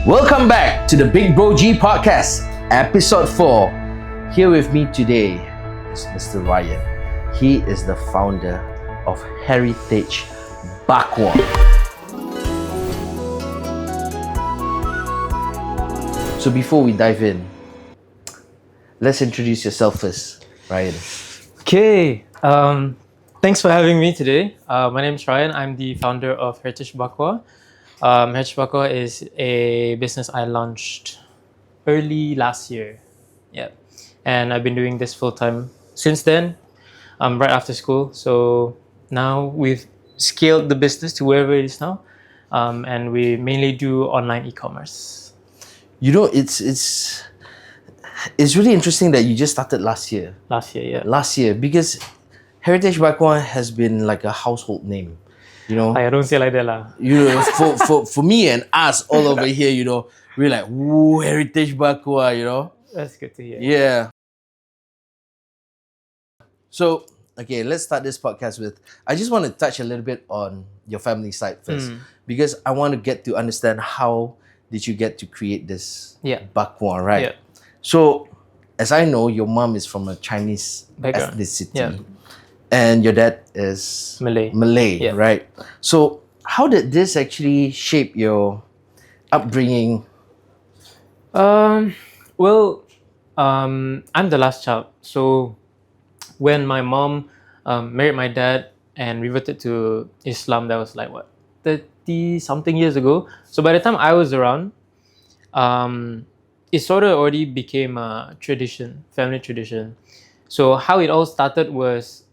Welcome back to the BigBroG Podcast Ep4. Here with me today is Mr. Rayyan. He is the founder of Heritage Bakwa. So before we dive in, let's introduce yourself first, Rayyan. Okay, thanks for having me today. My name is Rayyan. I'm the founder of Heritage Bakwa. Heritage Bakwa is a business I launched early last year. Yeah, and I've been doing this full time since then. Right after school. So now we've scaled the business to wherever it is now, and we mainly do online e-commerce. You know, it's really interesting that you just started last year. Last year, because Heritage Bakwa has been like a household name. You know, I don't say like that lah. You know, for me and us all over here, you know, we're like, woo, Heritage Bakwa, you know. That's good to hear. Yeah. So, okay, let's start this podcast with, I just want to touch a little bit on your family side first, because I want to get to understand how did you get to create this bakwa, right? Yeah. So, as I know, your mom is from a Chinese background, ethnicity, and your dad is Malay, right? So, how did this actually shape your upbringing? I'm the last child, so when my mom married my dad and reverted to Islam, that was like 30 something years ago. So by the time I was around, it sort of already became a tradition, family tradition. So how it all started was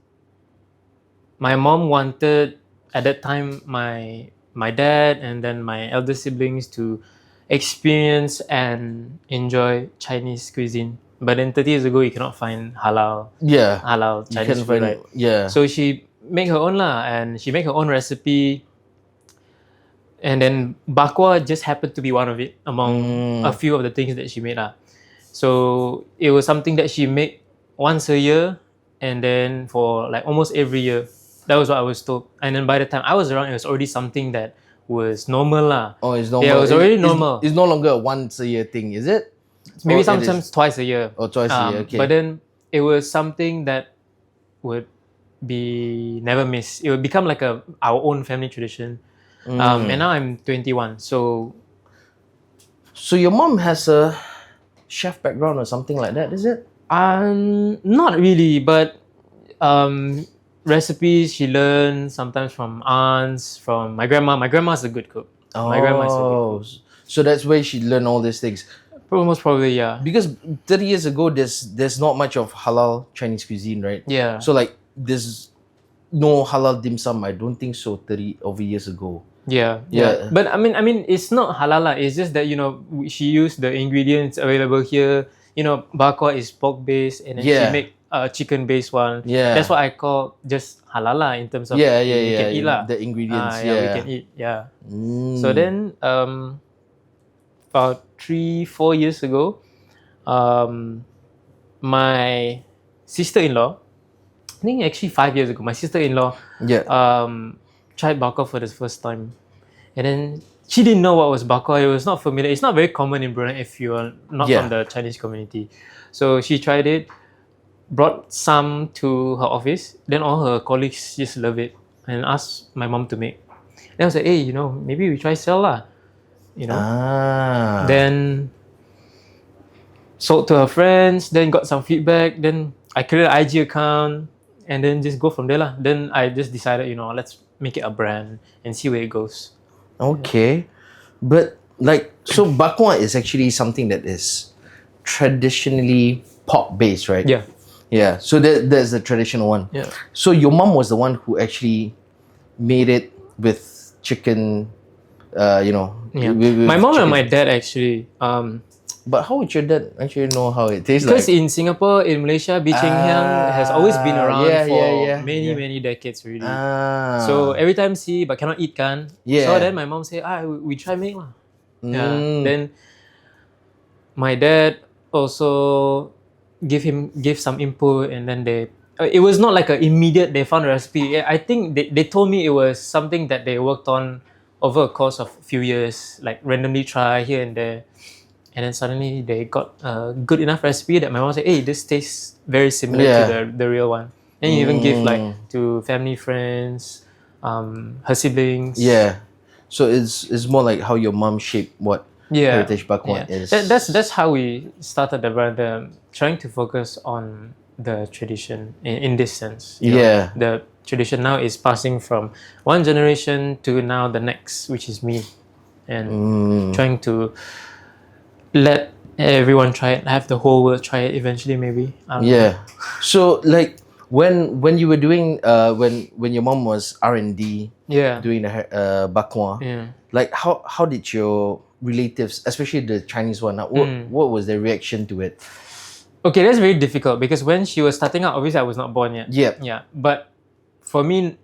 my mom wanted at that time my dad and then my elder siblings to experience and enjoy Chinese cuisine. But then 30 years ago, you cannot find halal Chinese food, right? Yeah. So she made her own lah, and she made her own recipe. And then bakwa just happened to be one of it among a few of the things that she made lah. So it was something that she made once a year, and then for like almost every year. That was what I was told. And then by the time I was around, it was already something that was normal lah. Oh, it's normal. Yeah, it was already normal. It's no longer a once a year thing, is it? Maybe sometimes twice a year. Or twice a year, okay. But then it was something that would be never missed. It would become like our own family tradition. And now I'm 21, so your mom has a chef background or something like that, is it? Not really, but recipes she learned sometimes from aunts, from my grandma. My grandma's a good cook. My grandma is a good cook. So that's where she learned all these things. Most probably, yeah. Because 30 years ago, there's not much of halal Chinese cuisine, right? Yeah. So like there's no halal dim sum. I don't think so. 30 over years ago. Yeah. But I mean, it's not halal lah. It's just that she used the ingredients available here. Bakwa is pork based, and then she make a chicken based one. Yeah. That's what I call just halal lah in terms of we can eat lah. The ingredients. We can eat. Yeah. So then about 3-4 years ago, my sister-in-law, I think actually 5 years ago, my sister-in-law tried bakwa for the first time. And then she didn't know what was bakwa. It was not familiar. It's not very common in Brunei if you are not from the Chinese community. So she tried it, brought some to her office. Then all her colleagues just love it and asked my mom to make. Then I was like, hey, maybe we try sell lah. Then sold to her friends, then got some feedback, then I created an IG account, and then just go from there lah. Then I just decided, let's make it a brand and see where it goes. Okay. But so bakwa is actually something that is traditionally pork based, right? Yeah. Yeah. So there's the traditional one. Yeah. So your mom was the one who actually made it with chicken, My mom and my dad actually. But how would your dad actually know how it tastes because like? in Singapore, in Malaysia, bee cheng hiang has always been around for many decades already. So every time see but cannot eat kan. So then my mom say, we try make lah. Then my dad also give some input, and then it was not like an immediate they found a recipe. I think they told me it was something that they worked on over a course of a few years, like randomly try here and there. And then suddenly they got a good enough recipe that my mom said, hey, this tastes very similar to the real one. And you even give like to family, friends, her siblings. Yeah. So it's more like how your mom shaped what Heritage Bakwa is. That's how we started the brand, trying to focus on the tradition in this sense. You know, the tradition now is passing from one generation to now the next, which is me. And trying to let everyone try it, have the whole world try it eventually, maybe. So like when you were doing when your mom was R&D doing the bakwa, like how did your relatives, especially the Chinese one, what was their reaction to it? Okay, that's very difficult because when she was starting out, obviously I was not born yet. Yeah. But for me,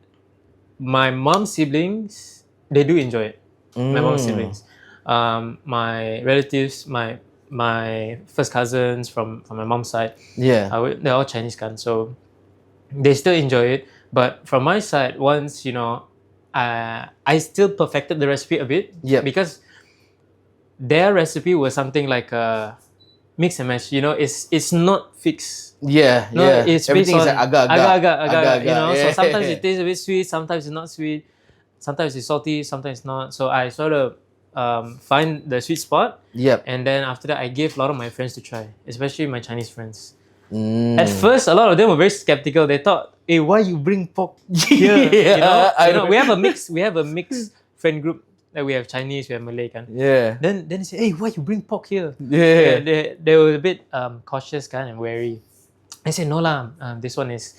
my mom's siblings, they do enjoy it. My mom's siblings. My relatives, my first cousins from my mom's side, they're all Chinese kan, so they still enjoy it. But from my side, once I still perfected the recipe a bit, because their recipe was something like a mix and match. It's not fixed. It's everything based is on like agak-agak. So sometimes it tastes a bit sweet, sometimes it's not sweet, sometimes it's salty, sometimes not. So I sort of find the sweet spot. And then after that, I gave a lot of my friends to try, especially my Chinese friends. At first, a lot of them were very skeptical. They thought, "Hey, why you bring pork here?" We have a mixed friend group. Like we have Chinese, we have Malay, kan. Then they say, "Hey, why you bring pork here?" They were a bit cautious, kind and wary. I said, "No lah, this one is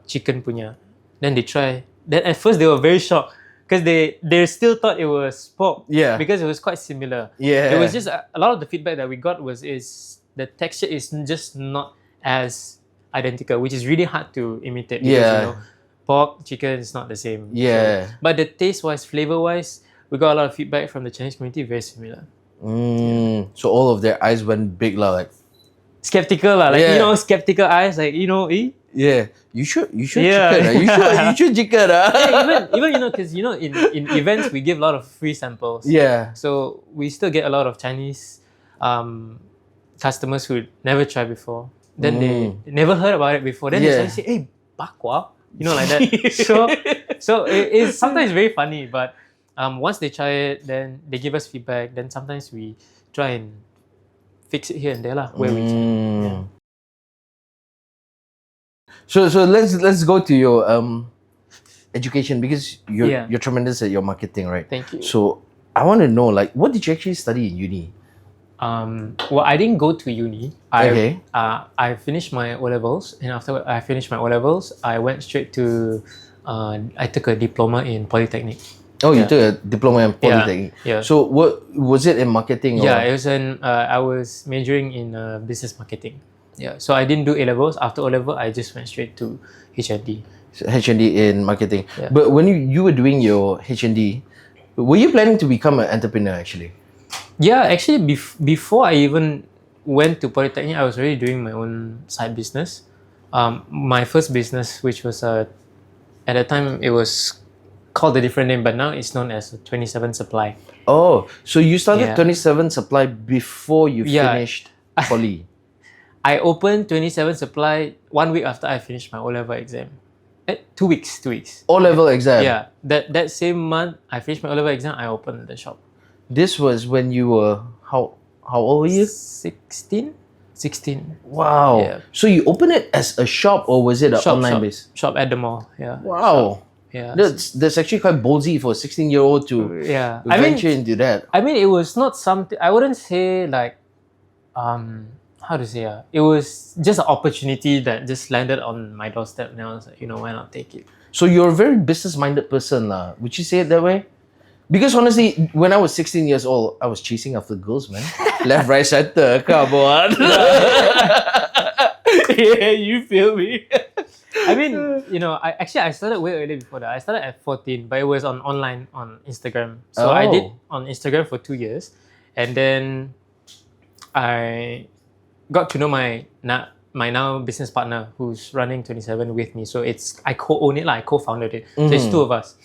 chicken punya." Then they try. Then at first they were very shocked because they still thought it was pork. Because it was quite similar. It was just a lot of the feedback that we got is the texture is just not as identical, which is really hard to imitate because pork, chicken is not the same. So, but the taste-wise, flavor-wise, we got a lot of feedback from the Chinese community, very similar. So all of their eyes went big lah, like skeptical lah, like skeptical eyes, like you should chicken. You should chicken. Even because in events we give a lot of free samples. So we still get a lot of Chinese customers who never tried before. Then they never heard about it before. Then they suddenly say, "Hey, bakwa," like that. So it's sometimes very funny, but once they try it, then they give us feedback. Then sometimes we try and fix it here and there lah, where we can. So let's go to your education, because you're tremendous at your marketing, right? Thank you. So I want to know, like, what did you actually study in uni? Well, I didn't go to uni. I finished my O-levels, and after I finished my O-levels, I went straight to I took a diploma in Polytechnic. Oh, you took a diploma in Polytechnic. So what was it in marketing? It was I was majoring in business marketing. So I didn't do A-levels. After O-level, I just went straight to HND. So HND in marketing. But when you were doing your HND, were you planning to become an entrepreneur actually? Actually, before I even went to Polytechnic, I was already doing my own side business. My first business, which was at the time it was called a different name, but now it's known as 27 Supply. Oh, so you started 27 Supply before you finished Poly? I opened 27 Supply 1 week after I finished my O-level exam. 2 weeks. O-level exam? That same month I finished my O-level exam, I opened the shop. This was when you were, how old were you? 16. Wow. So you opened it as a shop, or was it an online base? Shop at the mall, Wow. That's actually quite ballsy for a 16-year-old to venture into that. I mean, it was not something, I wouldn't say like, how to say, it was just an opportunity that just landed on my doorstep, and I was like, why not take it? So you're a very business-minded person lah. Would you say it that way? Because honestly, when I was 16 years old, I was chasing after girls, man. Left, right, center, come on. You feel me? I mean, I started way earlier before that. I started at 14, but it was online on Instagram. So I did on Instagram for 2 years, and then I got to know my now business partner who's running 27 with me. So I co-own it, I co-founded it. So it's two of us.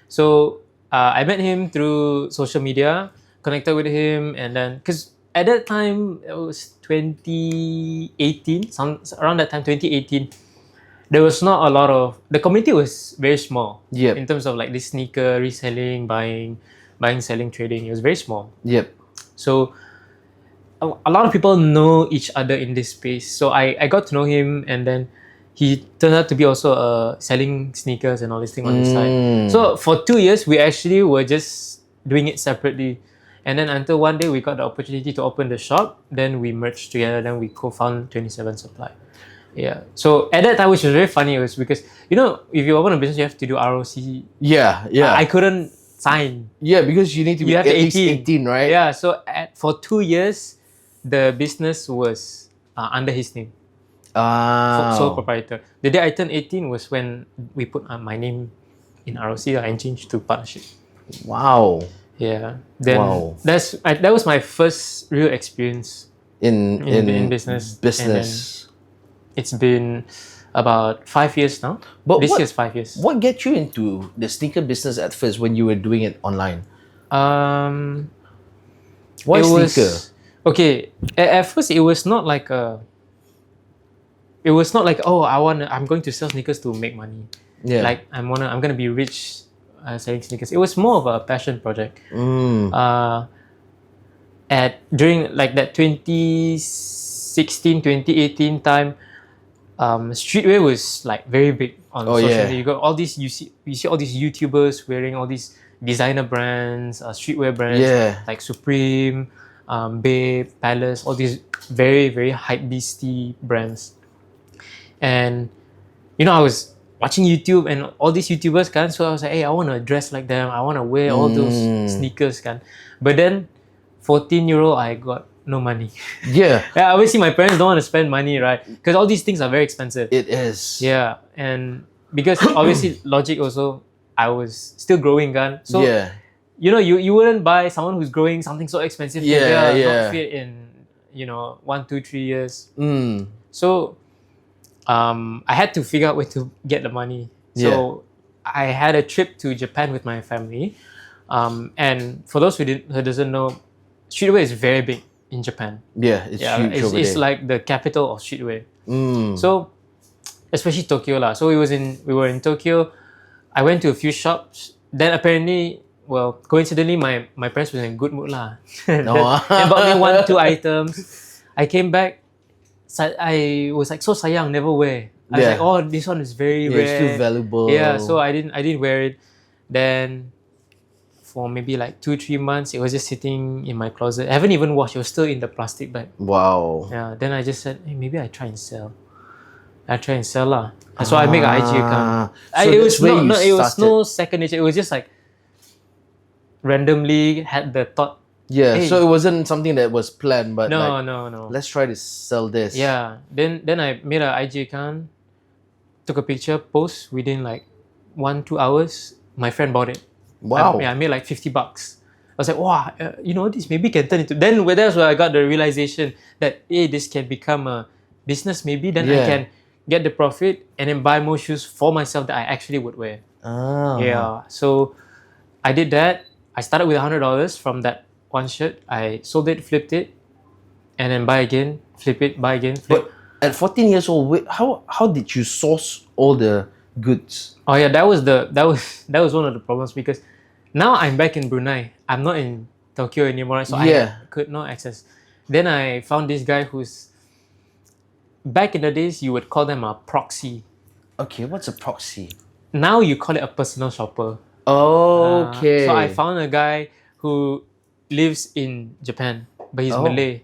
So I met him through social media, connected with him, and then because at that time it was 2018, around that time 2018. There was not a lot of the community was very small. Yep. In terms of like this sneaker reselling, buying, selling, trading. It was very small. Yep. So a lot of people know each other in this space. So I got to know him, and then he turned out to be also selling sneakers and all this thing on the side. So for 2 years, we actually were just doing it separately. And then until one day we got the opportunity to open the shop, then we merged together, then we co-found 27 Supply. Yeah. So at that time, which was very funny, was because, you know, if you open a business, you have to do ROC. Yeah. I couldn't sign. Yeah, because you need to be have at to least 18, right? Yeah. So for 2 years, the business was under his name. Sole proprietor. The day I turned 18 was when we put my name in ROC and changed to partnership. Wow. Yeah. Then that was my first real experience in business. Business. It's been about 5 years now. But this year's 5 years. What get you into the sneaker business at first when you were doing it online? Why sneaker? Okay, at first it was not like I'm going to sell sneakers to make money. Yeah. Like I'm gonna be rich selling sneakers. It was more of a passion project. During like that 2016, 2018 time, streetwear was like very big on social media. You got all these you see all these YouTubers wearing all these designer brands, streetwear brands like Supreme, Babe, Palace, all these very, very hype beastie brands. And you know, I was watching YouTube and all these YouTubers so I was like, hey, I want to dress like them, I want to wear all those sneakers But then 14-year-old, I got no money. Yeah. Obviously my parents don't want to spend money, right? Because all these things are very expensive. It is. Yeah. And because obviously logic also, I was still growing so you know, you wouldn't buy someone who's growing something so expensive not fit in 1, 2, 3 years. So I had to figure out where to get the money. So I had a trip to Japan with my family, and for those who doesn't know, streetwear is very big in Japan. Yeah, it's huge over it's there. like the capital of streetwear. So especially Tokyo lah. So we were in Tokyo. I went to a few shops. Then apparently, well, coincidentally, my parents were in a good mood lah. They bought me 1, 2 items. I came back. I was like so sayang, never wear. I was like, oh, this one is very rare. It's still valuable. Yeah, so I didn't wear it. Then for maybe like 2-3 months, it was just sitting in my closet. I haven't even washed. It was still in the plastic bag. Wow. Yeah. Then I just said, hey, maybe I try and sell. lah. So I make an IG account. It was no second nature. It was just like randomly had the thought. Yeah, hey, so it wasn't something that was planned, but no. let's try to sell this. Yeah. Then I made an IG account, took a picture, post within like 1-2 hours. My friend bought it. Wow. I made like $50. I was like, wow, this maybe can turn into. Then that's where I got the realization that this can become a business. Maybe then I can get the profit and then buy more shoes for myself that I actually would wear. Yeah. So I did that. I started with $100 from that one shirt. I sold it, flipped it, and then buy again, flip it, buy again, flip. But at 14 years old, how did you source all the goods? Oh yeah, that was one of the problems because now I'm back in Brunei. I'm not in Tokyo anymore, so I could not access. Then I found this guy who's back in the days you would call them a proxy. Okay, what's a proxy? Now you call it a personal shopper. Okay. So I found a guy who lives in Japan, but he's Malay. I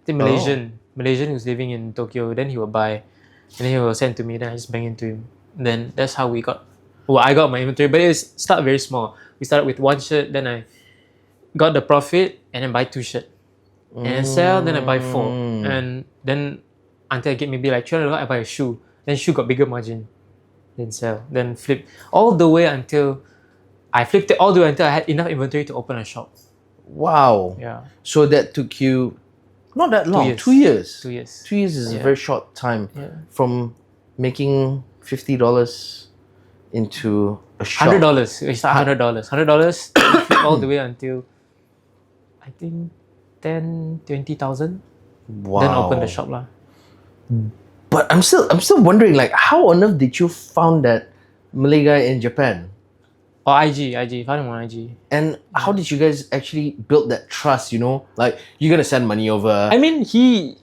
think Malaysian who's living in Tokyo. Then he will buy, and then he will send to me. Then I just bang into him. And then that's how I got my inventory. But it was start very small. We started with 1 shirt. Then I got the profit, and then buy 2 shirts, and then sell. Then I buy 4, and then until I get maybe like $300, I buy a shoe. Then shoe got bigger margin. Then sell. Then flip all the way until I flipped it all the way until I had enough inventory to open a shop. Wow. Yeah. So that took you not that long. 2 years. 2 years. 2 years is a very short time. Yeah. From making $50 into a shop? $100. We start $100. $100 all the way until I think 10,000-20,000. Wow. Then open the shop lah. But I'm still wondering, like, how on earth did you found that Malay guy in Japan? Or IG, found him on IG. And how did you guys actually build that trust? You know, like you're gonna send money over. I mean, he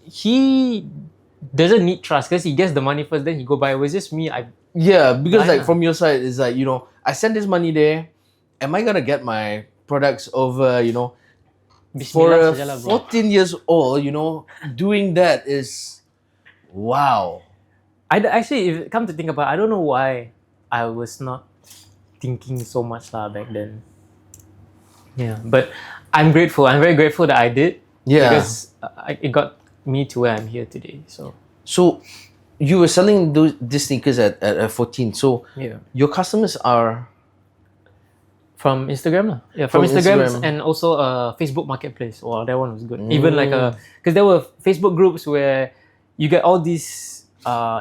doesn't need trust because he gets the money first, then he go buy. It was just me. Yeah, because like Yeah. from your side, it's like, you know, I send this money there. Am I gonna get my products over? You know, for Bismillah a saja lah, bro. 14 years old, you know, doing that is wow. Actually, if come to think about it, I don't know why I was not thinking so much lah back then. Yeah, but I'm grateful. I'm very grateful that I did. Yeah. Because it got me to where I'm here today. So you were selling these sneakers at 14. So Yeah. your customers are From Instagram lah. Yeah, from From Instagram, Instagram. and also Facebook Marketplace. Wow, that one was good. Even like because there were Facebook groups where you get all these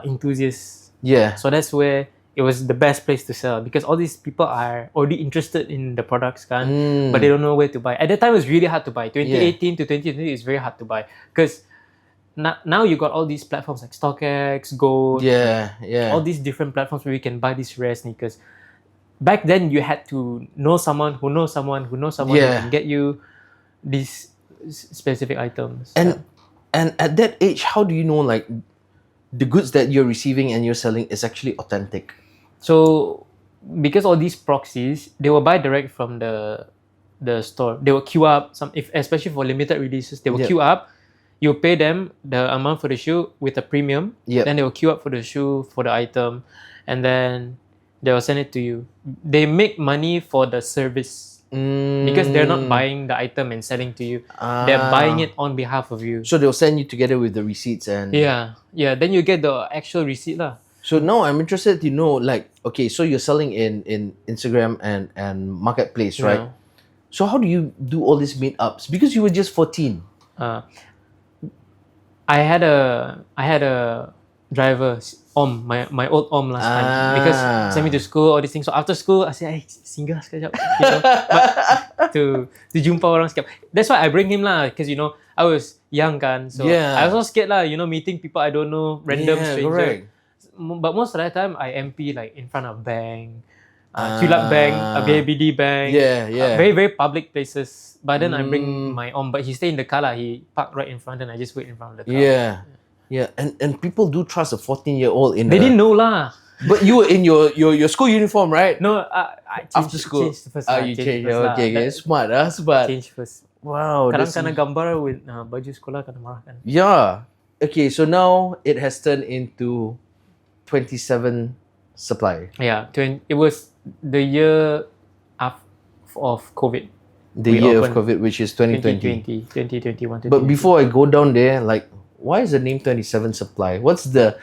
enthusiasts. yeah. So that's where it was the best place to sell because all these people are already interested in the products, kan, but they don't know where to buy. At that time, it was really hard to buy. 2018 to 2020 is very hard to buy because now you got all these platforms like StockX, Go, Yeah. all these different platforms where you can buy these rare sneakers. Back then, you had to know someone who knows someone who knows someone who Yeah. can get you these specific items. And at that age, how do you know like the goods that you're receiving and you're selling is actually authentic? So, because all these proxies, they will buy direct from the store. They will queue up especially for limited releases. They will Yep. queue up. You pay them the amount for the shoe with a premium. Yep. Then they will queue up for the shoe for the item, and then they will send it to you. They make money for the service because they're not buying the item and selling to you. They're buying it on behalf of you. So they'll send you together with the receipts and Yeah. Then you get the actual receipt lah. So now I'm interested to know, like, okay, so you're selling in Instagram and Marketplace, right? Yeah. So how do you do all these meetups? Because you were just 14. I had a driver, my old last time, because sent me to school, all these things. So after school, I said, singgah sekejap, you know, to jumpa orang sekejap. That's why I bring him lah, because you know I was young kan, so Yeah. I was also scared lah, you know, meeting people I don't know, random Yeah, stranger. correct. But most of the time, I MP like in front of bank, Tulak Bank, BABD Bank, Yeah. very very public places. But then I bring my own, but he stay in the car lah. He parked right in front, and I just wait in front of the car. Yeah. And people do trust a 14-year-old in They didn't know lah. But you were in your school uniform, right? No, I changed, After school. Changed first. You changed. Okay. Smart. Change first. Wow. Kadang that's- kena gambar with baju sekolah kena marah kan. Yeah. Okay, so now it has turned into 27 supply. Yeah, it was the year of COVID. The We year of opened COVID, which is 2020. 2021. But before I go down there, like, why is the name 27 Supply? What's the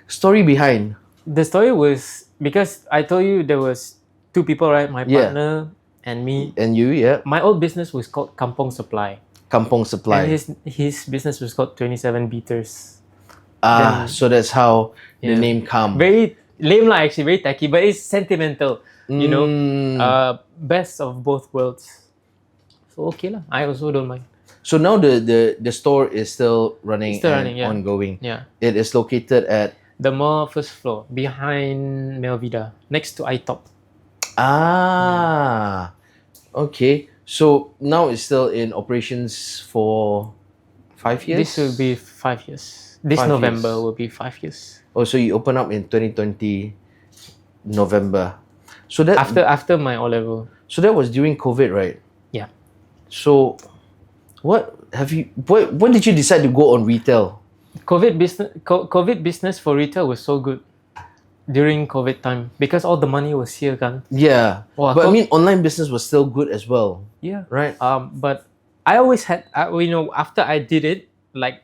story behind? The story was because I told you there was two people, right? My Yeah. partner and me. And you, yeah? My old business was called Kampong Supply. Kampong Supply. And his business was called 27 Beaters. So that's how the Yeah. name come. Very lame lah, actually, very tacky, but it's sentimental. You know, best of both worlds. So okay lah, I also don't mind. So now the store is still running, Still and running, yeah. ongoing. Yeah, It is located at the mall first floor behind Melvida, next to iTop. Okay. So now it's still in operations for 5 years? This will be 5 years. This 5 November years. will be 5 years. Oh, so you open up in 2020 November. So that After my O level. So that was during COVID, right? Yeah. So what did you decide to go on retail? COVID business for retail was so good during COVID time because all the money was here, kan. Yeah. Wow, But I mean online business was still good as well, Yeah. right? But I always had, after I did it, like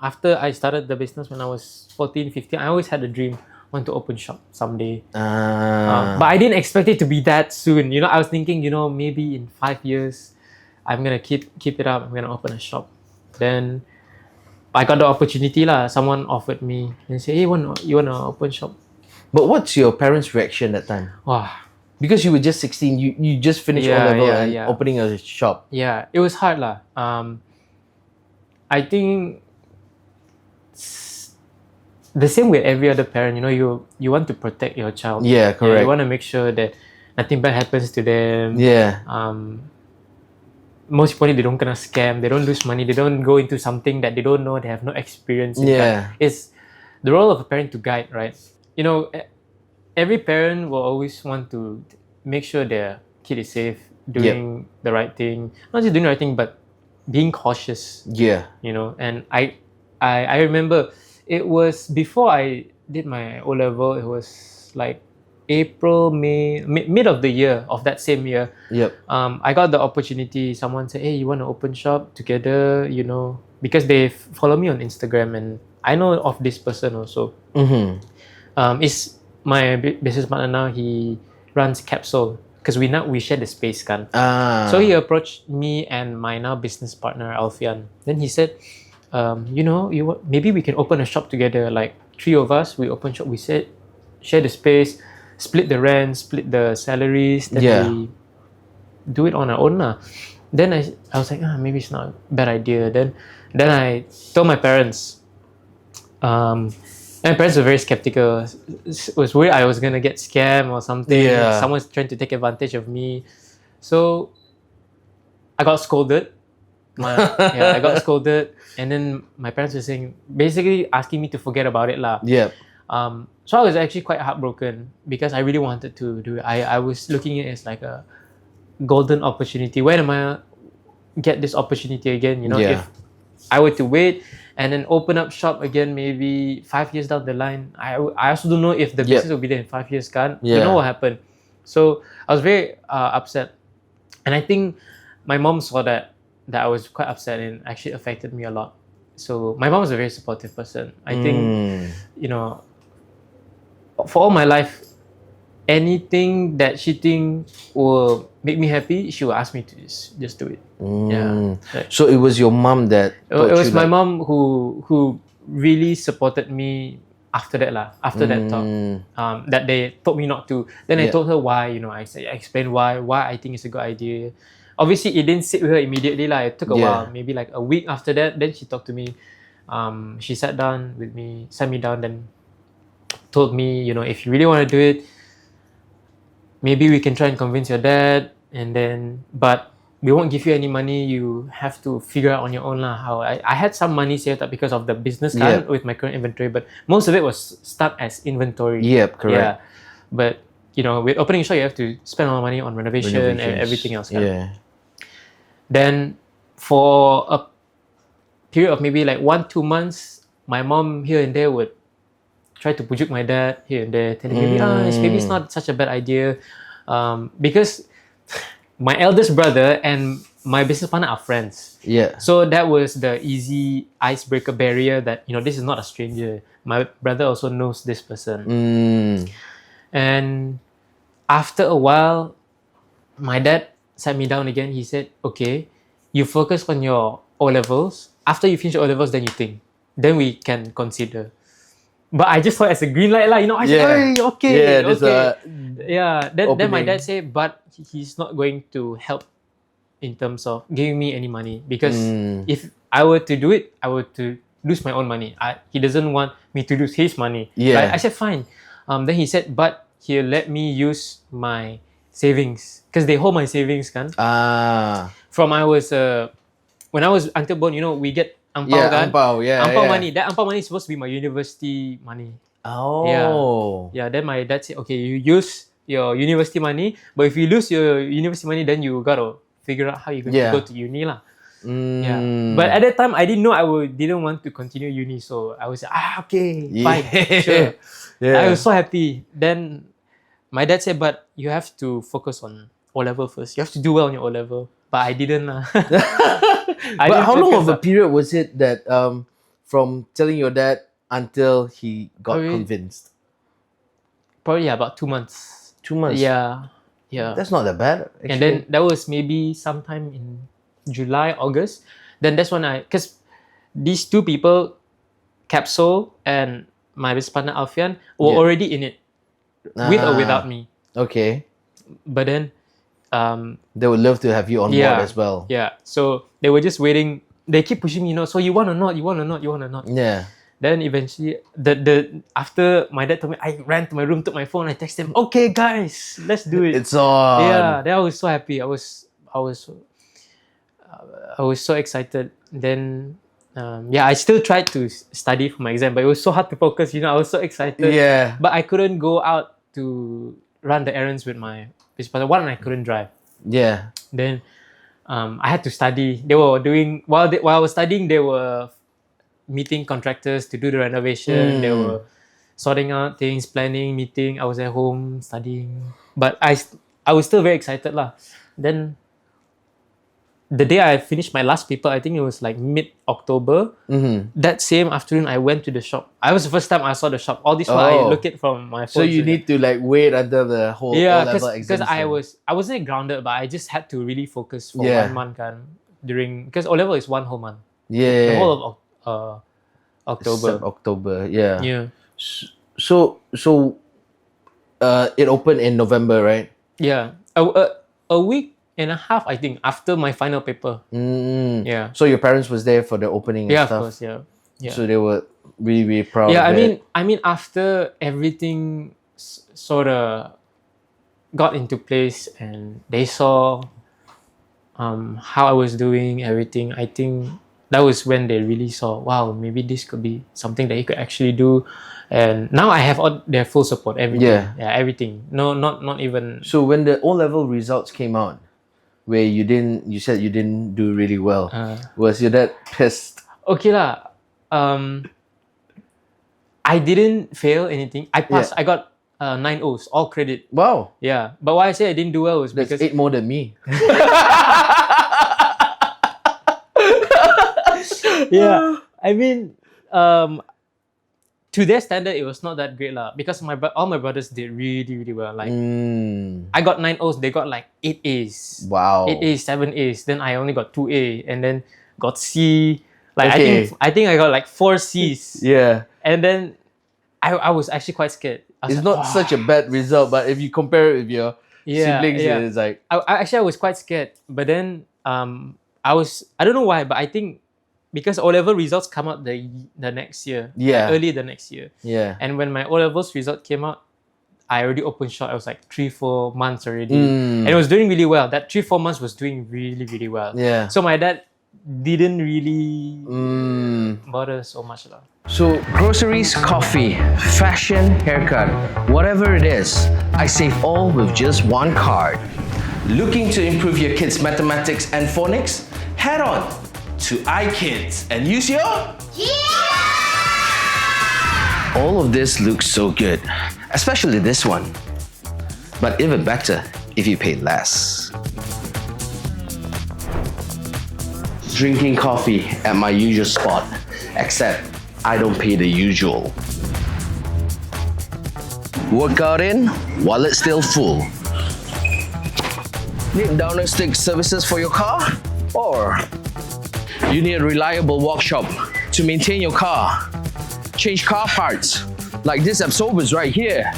after I started the business when I was 14, 15, I always had a dream, want to open shop someday. But I didn't expect it to be that soon. You know, I was thinking, maybe in 5 years, I'm gonna keep it up. I'm gonna open a shop. Then I got the opportunity lah. Someone offered me and said, "Hey, you wanna open shop?" But what's your parents' reaction that time? Wow. Because you were just 16, you just finished O-level and opening a shop. Yeah, it was hard lah. I think the same with every other parent, you want to protect your child. Yeah, correct. You want to make sure that nothing bad happens to them. Yeah. Most importantly, they don't gonna scam, they don't lose money, they don't go into something that they don't know, they have no experience in. Yeah. It's the role of a parent to guide, right? Every parent will always want to make sure their kid is safe, doing the right thing. Not just doing the right thing, but being cautious. Yeah. And I remember it was before I did my O-level, it was like April, May, mid of the year of that same year. Yep. I got the opportunity. Someone said, "Hey, you want to open shop together?" Because they follow me on Instagram and I know of this person also. It's my business partner now. He runs Capsule because we share the space, kan. So he approached me and my now business partner Alfian. Then he said, maybe we can open a shop together. Like 3 of us, we open shop. We said, share the space, split the rent, split the salaries. Then we do it on our own lah. Then I was like, maybe it's not a bad idea. Then I told my parents. My parents were very skeptical. It was worried I was gonna get scammed or something. Yeah. Someone's trying to take advantage of me. So I got scolded. I got scolded, and then my parents were basically asking me to forget about it lah. Yeah. So I was actually quite heartbroken because I really wanted to do it. I was looking at it as like a golden opportunity. When am I get this opportunity again? If I were to wait and then open up shop again, maybe 5 years down the line, I also don't know if the business will be there in 5 years. You know what happened? So I was very upset, and I think my mom saw that I was quite upset and actually affected me a lot. So my mom was a very supportive person. I think for all my life, anything that she think will make me happy, she will ask me to just do it. Yeah. So it was your mom that it was my mom who really supported me after that lah. After that talk, that they told me not to. Then I told her why. I explained why I think it's a good idea. Obviously, it didn't sit with her immediately lah. It took a while, maybe like a week after that. Then she talked to me. She sat down with me, sat me down, then told me, if you really want to do it, maybe we can try and convince your dad, but we won't give you any money. You have to figure out on your own lah. How I had some money saved up because of the business card with my current inventory, but most of it was stuck as inventory. Yep, correct. Yeah, but with opening a shop, you have to spend a lot of money on renovation and everything else. Yeah. Then for a period of maybe like 1-2 months, my mom here and there would try to pujuk my dad here and there, telling me maybe it's not such a bad idea, because my eldest brother and my business partner are friends. Yeah. So that was the easy icebreaker barrier that this is not a stranger. My brother also knows this person. And after a while, my dad sat me down again. He said, "Okay, you focus on your O-levels. After you finish your O-levels, then you think. Then we can consider." But I just saw it as a green light lah. I said, "Hey, okay, okay." Then my dad said, "But he's not going to help in terms of giving me any money, because if I were to do it, I were to lose my own money. He doesn't want me to lose his money." Yeah. I said, "Fine." Then he said, "But he'll let me use my savings, because they hold my savings, kan." From when I was until born, we get angpao, kan? Angpao money. That angpao money is supposed to be my university money. Oh. Yeah. Then my dad said, "Okay, you use your university money, but if you lose your university money, then you gotta figure out how you're going to go to uni lah." Yeah. But at that time, I didn't know didn't want to continue uni, so I was okay, fine, sure. I was so happy. Then my dad said, "But you have to focus on O-level first. You have to do well on your O-level." But I didn't lah. But how long of a period was it that from telling your dad until he got convinced? Probably about 2 months. 2 months? Yeah. That's not that bad, actually. And then that was maybe sometime in July, August. Then that's when because these two people, Capsule and my business partner Alfian, were already in it. with or without me. Okay. But then, They would love to have you on board as well. Yeah. So they were just waiting. They keep pushing me, so you want or not? You want or not? You want or not? Yeah. Then eventually, after my dad told me, I ran to my room, took my phone, I texted him, okay guys, let's do it. It's on. Yeah. Then I was so happy. I was so excited. Then, I still tried to study for my exam, but it was so hard to focus. I was so excited. Yeah. But I couldn't go out to run the errands with my business partner. One, I couldn't drive. Yeah. Then, I had to study. They were doing while I was studying. They were meeting contractors to do the renovation. They were sorting out things, planning, meeting. I was at home studying, but I was still very excited lah. Then the day I finished my last paper, I think it was like mid-October. That same afternoon, I went to the shop. I was the first time I saw the shop. All this while I looked at from my phone. So you need to like wait until the whole O-level exam. Because I wasn't grgrounded, but I just had to really focus for 1 month because O-level is 1 whole month. Yeah. The whole of October. October, yeah. Yeah. So it opened in November, right? Yeah. A week and a half, I think, after my final paper. Yeah. So your parents was there for the opening and Yeah, stuff? of course, yeah. So they were really, really proud Yeah, of it. I mean after everything sort of got into place and they saw how I was doing, everything, I think that was when they really saw, wow, maybe this could be something that he could actually do. And now I have all their full support, everything. Yeah, everything. No, not even. So when the O-level results came out, where you said you didn't do really well, was your dad pissed? Okay lah. I didn't fail anything. I passed. I got 9 O's, all credit. Wow. Yeah, but why I say I didn't do well was That's because 8 more than me. Yeah, I mean, to their standard, it was not that great lah. Because all my brothers did really, really well. Like, I got 9 O's, they got like 8 A's. Wow. 8 A's, 7 A's. Then I only got 2 A, and then got C. Like I think I got like 4 C's. Yeah. And then I was actually quite scared. It's not such a bad result, but if you compare it with your siblings, it's like I was quite scared. But then I don't know why, but I think because O-level results come out the next year. Yeah. Like early the next year. Yeah. And when my O-levels result came out, I already opened shop. I was like 3-4 months already. And it was doing really well. That 3-4 months was doing really, really well. Yeah. So my dad didn't really bother so much lah. So groceries, coffee, fashion, haircut, whatever it is, I save all with just one card. Looking to improve your kids' mathematics and phonics? Head on to iKids and use your All of this looks so good, especially this one. But even better if you pay less. Drinking coffee at my usual spot, except I don't pay the usual. Workout in, wallet still full. Need downer stick services for your car? Or you need a reliable workshop to maintain your car? Change car parts, like this absorbers right here.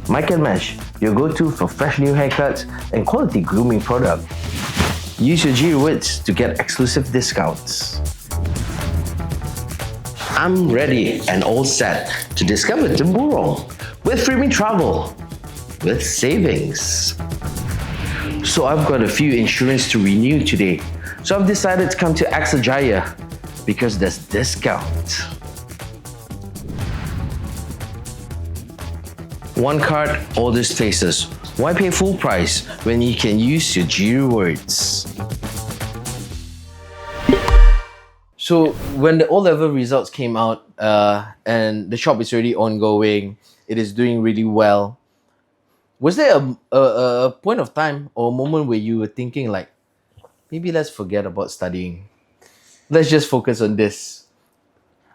Mike and Mesh, your go-to for fresh new haircuts and quality grooming product. Use your GRewards to get exclusive discounts. I'm ready and all set to discover Temburong with freebie travel, with savings. So I've got a few insurance to renew today. So I've decided to come to AXA Jaya because there's discount. One card, all these faces. Why pay full price when you can use your GRewards? So when the O-level results came out and the shop is already ongoing, it is doing really well. Was there a point of time or a moment where you were thinking like, maybe let's forget about studying. Let's just focus on this.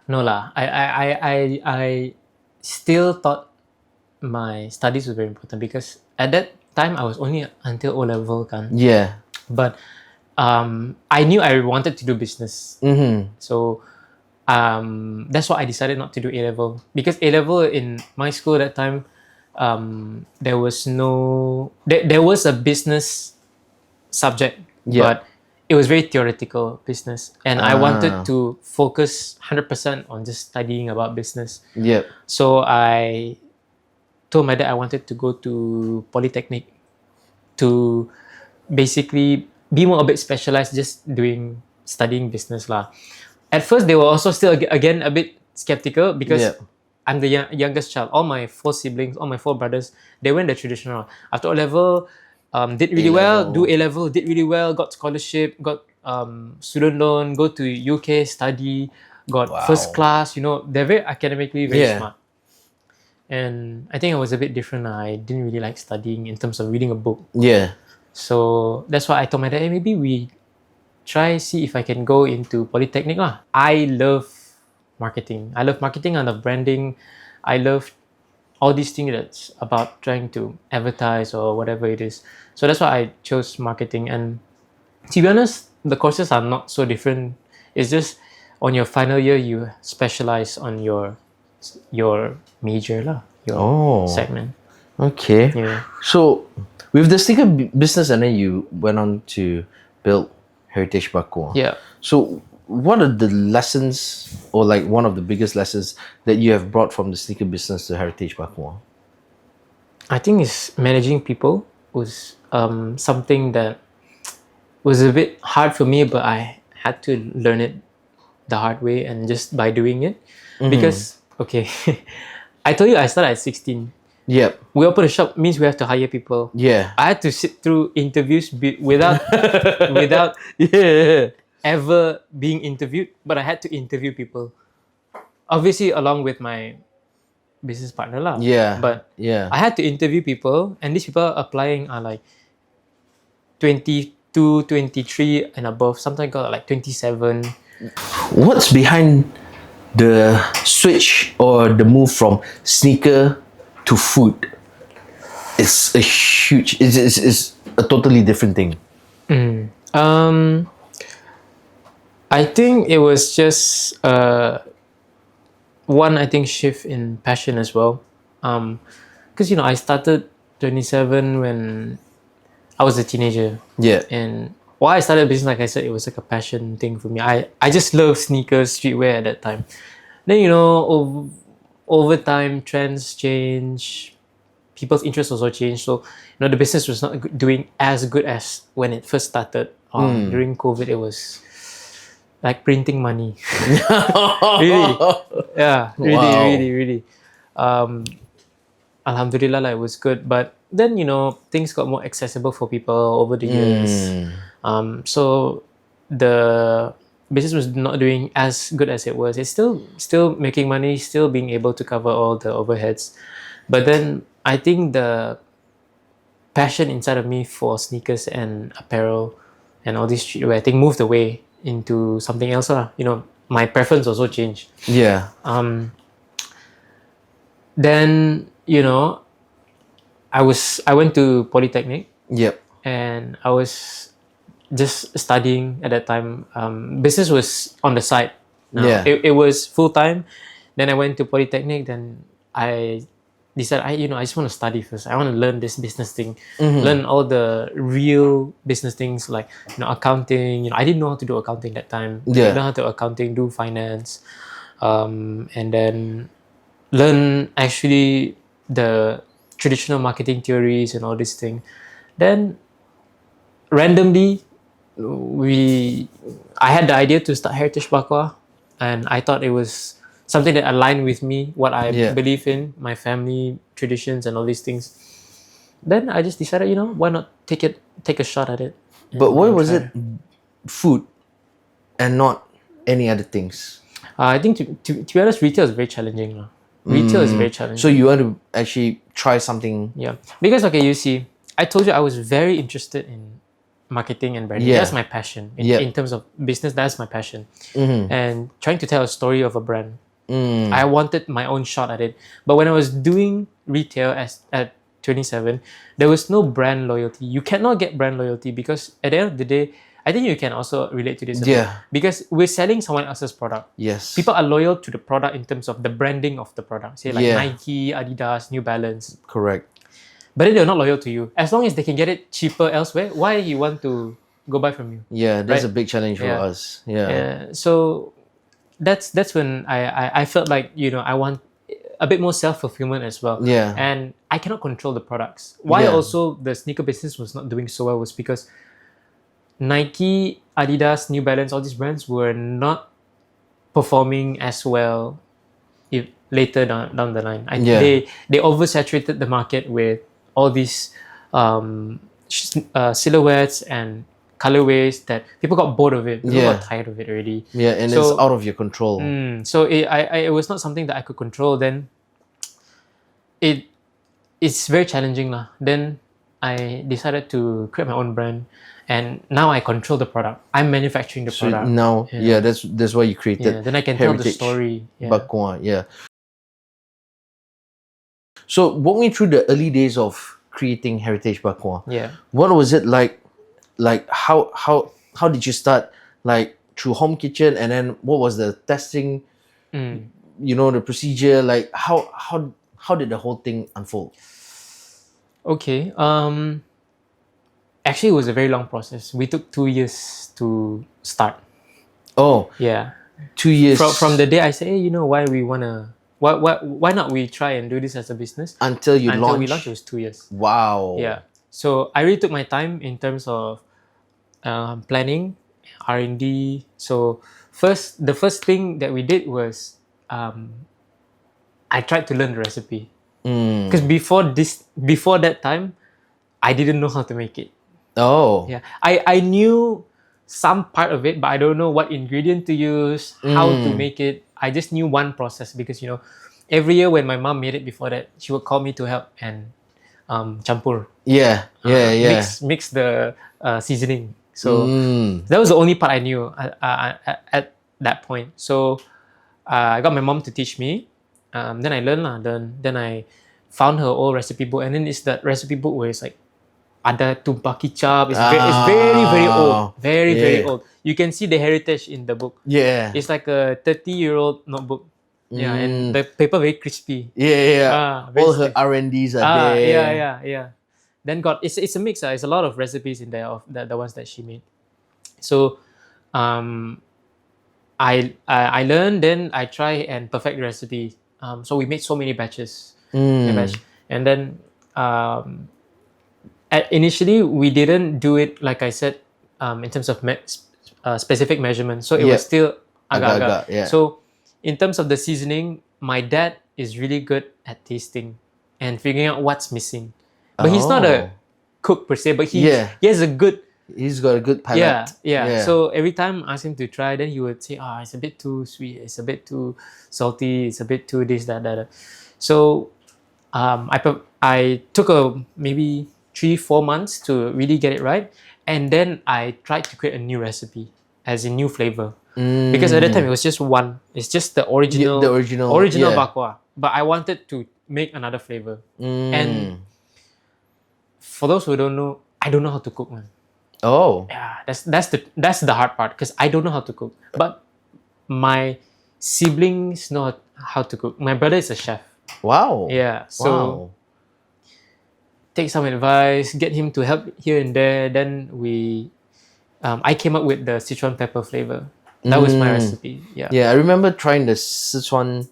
No lah. I still thought my studies were very important because at that time I was only until O-level kan. Yeah. But I knew I wanted to do business. Mm-hmm. So that's why I decided not to do A level, because A level in my school at that time, there was there was a business subject, Yeah. but it was very theoretical business, and I wanted Ah. to focus 100% on just studying about business. Yep. So I told my dad I wanted to go to Polytechnic to basically be more a bit specialized, just studying business lah. At first, they were also still again a bit skeptical because Yeah. I'm the youngest child. All my 4 siblings, all my 4 brothers, they went the traditional. After O level, did really well. A-level. Do A level, did really well. Got scholarship, got student loan. Go to UK, study. Got Wow. first class. They're very academically very Yeah. smart. And I think I was a bit different. I didn't really like studying in terms of reading a book. Yeah. So that's why I told my dad, hey, maybe we see if I can go into Polytechnic lah. I love marketing. I love branding. I love all these things that's about trying to advertise or whatever it is. So that's why I chose marketing. And to be honest, the courses are not so different. It's just on your final year, you specialize on your major lah, your segment. Okay. Yeah. So, with the sneaker business, and then you went on to build Heritage Bakwa. Yeah. So, what are the lessons, or like one of the biggest lessons that you have brought from the sneaker business to Heritage Bakwa? I think it's managing people was something that was a bit hard for me, but I had to learn it the hard way and just by doing it. Because, okay, I told you I started at 16. Yep. We open a shop means we have to hire people. Yeah. I had to sit through interviews without Yeah. ever being interviewed, but I had to interview people. Obviously, along with my business partner lah. Yeah. But Yeah. I had to interview people, and these people applying are like 22, 23 and above. Sometimes got like 27. What's behind the switch or the move from sneaker to food? It's a totally different thing. I think it was just one shift in passion as well. Because I started 27 when I was a teenager. Yeah. And why I started business, like I said, it was like a passion thing for me. I just love sneakers, streetwear at that time. Then over time, trends change, people's interests also change. So the business was not doing as good as when it first started. During COVID, it was like printing money. Really, yeah, really, Wow. really. Alhamdulillah, it was good. But then things got more accessible for people over the years. So the business was not doing as good as it was. It's still making money, still being able to cover all the overheads. But then I think the passion inside of me for sneakers and apparel and all this streetwear, I think moved away into something else lah. My preference also changed. Yeah. Then I went to Polytechnic. Yep. And I was just studying at that time. Business was on the side. Yeah. It was full time. Then I went to Polytechnic. Then I decided I just want to study first. I want to learn this business thing, learn all the real business things like accounting. I didn't know how to do accounting that time. Yeah. I didn't know how to accounting, do finance, and then learn actually the traditional marketing theories and all this thing. Then randomly, I had the idea to start Heritage Bakwa, and I thought it was something that aligned with me, what I believe in, my family traditions and all these things. Then I just decided, why not take a shot at it. But why was it food and not any other things? I think to be honest, retail is very challenging. Retail is very challenging. So you want to actually try something? Yeah, because you see, I told you I was very interested in marketing and branding. Yeah. That's my passion. In terms of business, that's my passion. And trying to tell a story of a brand. I wanted my own shot at it. But when I was doing retail at 27, there was no brand loyalty. You cannot get brand loyalty because at the end of the day, I think you can also relate to this a Yeah. bit, because we're selling someone else's product. Yes. People are loyal to the product in terms of the branding of the product. Say like Yeah. Nike, Adidas, New Balance. Correct. But then they're not loyal to you. As long as they can get it cheaper elsewhere, why you want to go buy from you? Yeah, that's Right. a big challenge for Yeah. us. Yeah. So that's when I felt like, I want a bit more self-fulfillment as well. Yeah. And I cannot control the products. Why Yeah. also the sneaker business was not doing so well was because Nike, Adidas, New Balance, all these brands were not performing as well if later down the line. Yeah. They oversaturated the market with all these silhouettes and colorways that people got bored of it. People Yeah. got tired of it already. Yeah, and So- it's out of your control. So it was not something that I could control. Then it's very challenging lah. Then I decided to create my own brand, and now I control the product. I'm manufacturing the So product. now, Yeah. that's why you created Then I can tell the Heritage story. Yeah. Bakwa. Yeah. So walk me through the early days of creating Heritage Bakwa. Yeah. What was it like? Like how did you start? Like through home kitchen, and then what was the testing? The procedure. Like how did the whole thing unfold? Okay. Actually, it was a very long process. We took 2 years to start. Oh, Yeah. 2 years From the day I say, hey, why not we try and do this as a business? until you Until we launched. launched, it was 2 years. Wow. Yeah. So I really took my time in terms of planning, R&D. So the first thing that we did was I tried to learn the recipe. Because before that time, I didn't know how to make it. Oh. Yeah, I knew some part of it, but I don't know what ingredient to use, how to make it. I just knew one process because every year when my mom made it before that, she would call me to help and campur. Yeah. Mix the seasoning. So that was the only part I knew at that point. So I got my mom to teach me. Then I learned lah. Then I found her old recipe book, and then it's that recipe book where it's like ada tumpah kicap. It's very very old, very old. You can see the heritage in the book. Yeah. It's like a 30-year-old notebook. Yeah, and the paper very crispy. Yeah. Very All her stiff. R&Ds are there. Yeah. Then it's a mix. It's a lot of recipes in there of the ones that she made. So, I learned. Then I try and perfect the recipe. So we made so many batches. And then initially we didn't do it like I said in terms of specific measurements. So it was still agak-agak. Yeah. So in terms of the seasoning, my dad is really good at tasting and figuring out what's missing. But he's not a cook per se, but he has a good. He's got a good palate. Yeah. So every time I ask him to try, then he would say, it's a bit too sweet, it's a bit too salty, it's a bit too this, that. So I took maybe 3-4 months to really get it right. And then I tried to create a new recipe, as a new flavor. Because at that time it was just one. It's just the original bakwa. But I wanted to make another flavor. And for those who don't know, I don't know how to cook, man. Oh. Yeah, that's the hard part because I don't know how to cook. But my siblings know how to cook. My brother is a chef. Wow. Yeah. So take some advice, get him to help here and there. Then I came up with the Sichuan pepper flavor. That was my recipe. Yeah. Yeah, I remember trying the Sichuan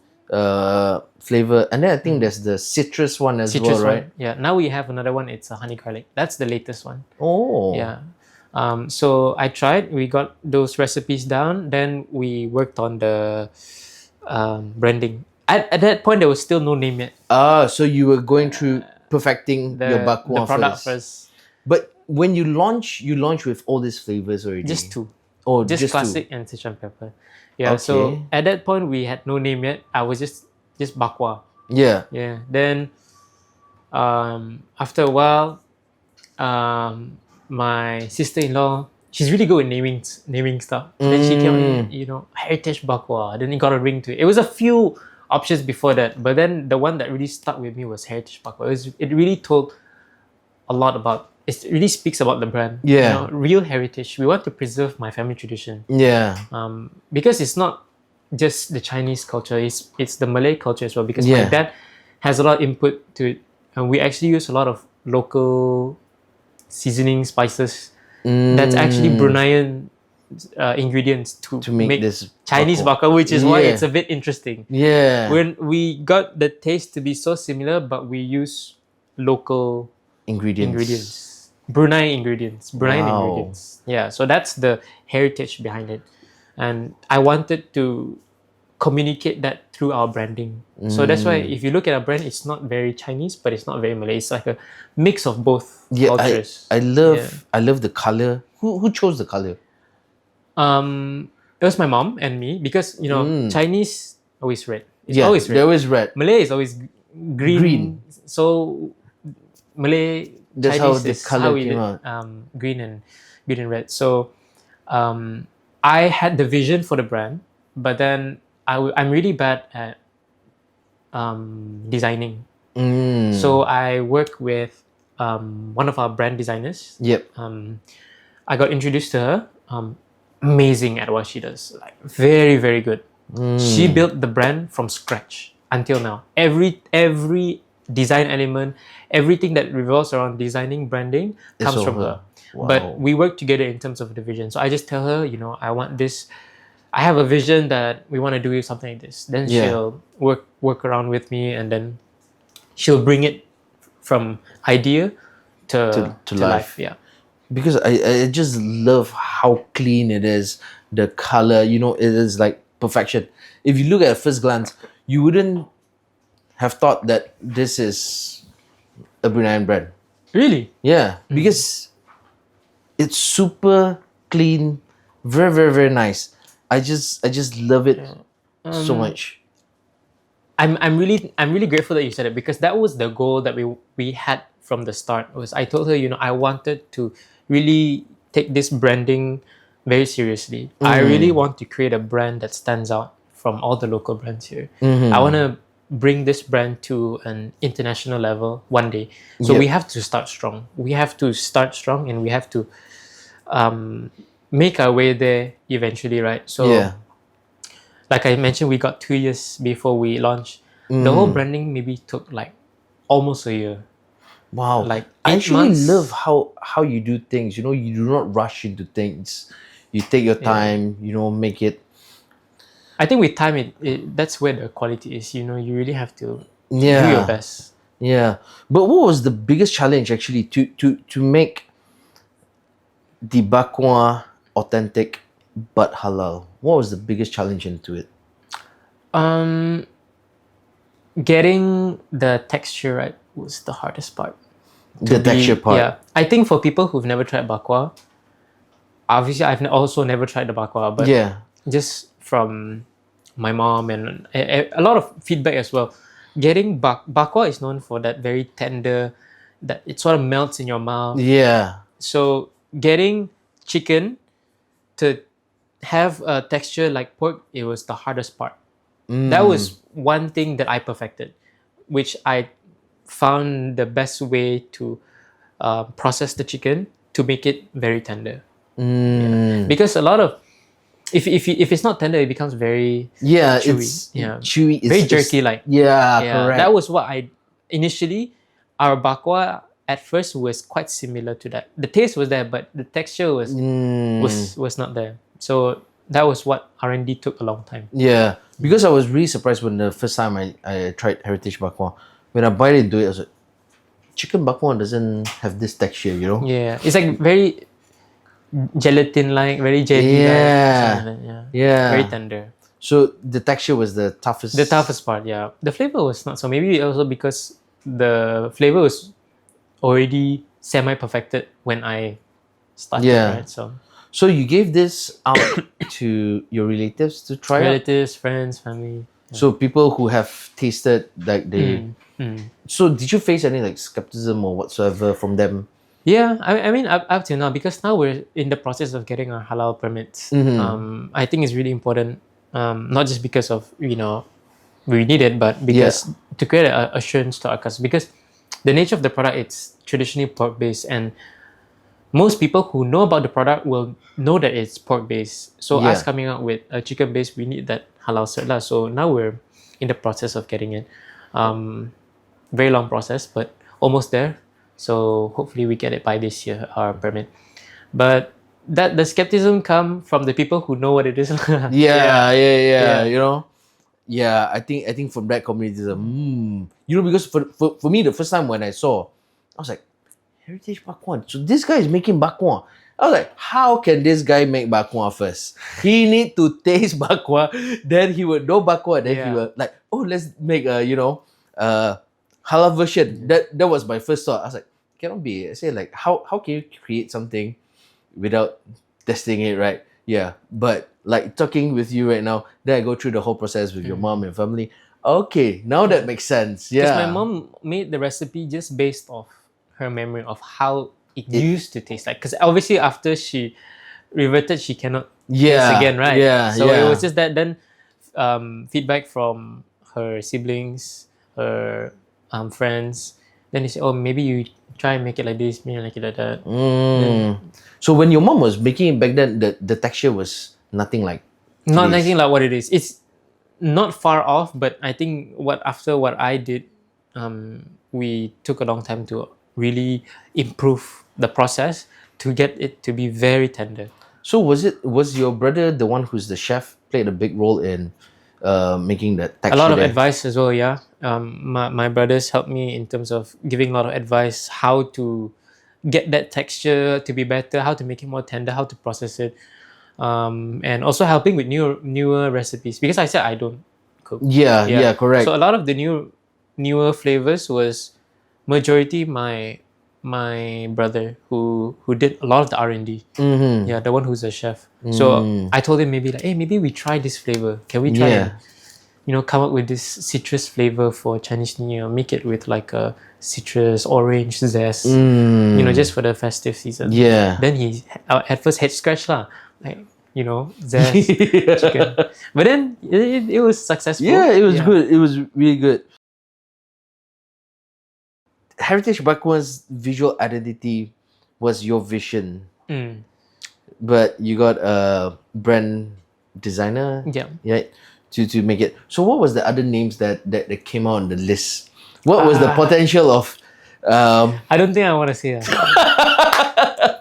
flavor, and then I think there's the citrus one as well, right? One. Yeah. Now we have another one. It's a honey garlic. That's the latest one. Oh. Yeah. So I tried. We got those recipes down. Then we worked on the branding. At that point, there was still no name yet. So you were going through perfecting your bakwa the product first. But when you launch with all these flavors already. Just two. Oh, just classic two. and Sichuan pepper. Yeah. So at that point, we had no name yet. I was just bakwa. Yeah. Yeah. Then after a while, my sister-in-law, she's really good at naming stuff. Then she came in, Heritage Bakwa. Then it got a ring to it. It was a few options before that, but then the one that really stuck with me was Heritage Bakwa. It really told a lot about it really speaks about the brand. Yeah. Real heritage. We want to preserve my family tradition. Yeah. Because it's not just the Chinese culture, it's the Malay culture as well. Because Yeah. my dad has a lot of input to it, and we actually use a lot of local seasoning spices. That's actually Bruneian ingredients to make this Chinese bakwa. bakwa, which is why Yeah. it's a bit interesting. Yeah. When we got the taste to be so similar, but we use local ingredients. Bruneian ingredients. Wow. Yeah, so that's the heritage behind it. And I wanted to communicate that through our branding. So that's why if you look at our brand, it's not very Chinese, but it's not very Malay. It's like a mix of both cultures. I love the color. Who chose the color? It was my mom and me because Chinese always red. It's always red. They're always red. Malay is always green. So Malay That's Chinese how the is colour how we came did, out. green and red. So I had the vision for the brand, but then I'm really bad at designing. So I work with one of our brand designers. Yep. I got introduced to her. Amazing at what she does. Like very, very good. She built the brand from scratch until now. Every design element, everything that revolves around designing branding comes from her. Wow. But we work together in terms of the vision. So I just tell her, I want this. I have a vision that we want to do something like this. Then she'll work around with me, and then she'll bring it from idea to life. Yeah. Because I just love how clean it is. The color, it is like perfection. If you look at first glance, you wouldn't have thought that this is a Bruneian brand. Really? Yeah, because it's super clean, very, very, very nice. I just love it so much. I'm really grateful that you said it, because that was the goal that we had from the start. Was I told her, I wanted to really take this branding very seriously. I really want to create a brand that stands out from all the local brands here. I want to bring this brand to an international level one day. So we have to start strong. We have to start strong, and we have to make our way there eventually, right? So like I mentioned, we got 2 years before we launched. The whole branding maybe took like almost a year. Wow. Like I 8 actually months. love how you do things. You do not rush into things. You take your time, make it. I think with time, that's where the quality is. You really have to do Yeah. your best. Yeah. But what was the biggest challenge actually to make the bakwa authentic but halal? What was the biggest challenge into it? Getting the texture right was the hardest part. The texture part. Yeah. I think for people who've never tried bakwa, obviously I've also never tried the bakwa, but just from my mom and a lot of feedback as well. Getting bakwa is known for that very tender, that it sort of melts in your mouth. Yeah. So getting chicken to have a texture like pork, it was the hardest part. That was one thing that I perfected, which I found the best way to process the chicken to make it very tender. Yeah. Because a lot of if it's not tender, it becomes very chewy. It's chewy. It's very jerky like. Yeah, correct. That was what I initially. Our bakwa at first was quite similar to that. The taste was there, but the texture was not there. So that was what R&D took a long time. Yeah, because I was really surprised when the first time I tried Heritage Bakwa. When I bite into it, I was like, chicken bakwa doesn't have this texture, Yeah, it's like very gelatin-like, very jelly-like. Yeah. Very tender. So the texture was the toughest. The toughest part, yeah. The flavor was not so. Maybe also because the flavor was already semi-perfected when I started, right? So you gave this out to your relatives to try out? Relatives, friends, family. Yeah. So people who have tasted, like they... So did you face any like skepticism or whatsoever from them? Yeah, I mean up till now, because now we're in the process of getting our halal permits. I think it's really important, not just because of we need it, but because to create an assurance to our customers. Because the nature of the product, it's traditionally pork based, and most people who know about the product will know that it's pork based. So Yeah. us coming out with a chicken based, we need that halal cert lah. So now we're in the process of getting it. Very long process, but almost there. So hopefully we get it by this year, our permit. But that the skepticism come from the people who know what it is. Yeah. You know, yeah. I think from that community, you know, because for me, the first time when I saw, I was like, Heritage Bakwa. So this guy is making bakwa. I was like, how can this guy make bakwa first? He need to taste bakwa, then he would know bakwa, then he Yeah. will like, oh, let's make a halal version. That was my first thought. I was like, cannot be. I say like, how can you create something without testing it, right? Yeah. But like talking with you right now, then I go through the whole process with your mom and family. Okay, now that makes sense. Yeah. Because my mom made the recipe just based off her memory of how it used to taste like. Because obviously after she reverted, she cannot taste again, right? Yeah. So it was just that then feedback from her siblings, her friends. Then they say, oh, maybe you try and make it like this, maybe like it like that. So when your mom was making it back then, the texture was nothing like Not today's. anything like what it is. It's not far off, but I think after what I did, we took a long time to really improve the process to get it to be very tender. So was your brother the one who's the chef, played a big role in making that texture? A lot of there? advice as well, yeah. My brothers helped me in terms of giving a lot of advice how to get that texture to be better, how to make it more tender, how to process it, and also helping with newer recipes, because I said I don't cook. Yeah, correct. So a lot of the newer flavors was majority my brother who did a lot of the R&D. Yeah, the one who's a chef. So I told him maybe we try this flavor. Can we try and, come up with this citrus flavor for Chinese New Year? Make it with like a citrus, orange zest, just for the festive season. Yeah. Then he at first head scratch lah, like zest chicken. But then it was successful. Yeah, it was good. It was really good. Heritage Bakwa's visual identity was your vision, but you got a brand designer, to make it. So what was the other names that came out on the list? What was the potential of? I don't think I want to say that.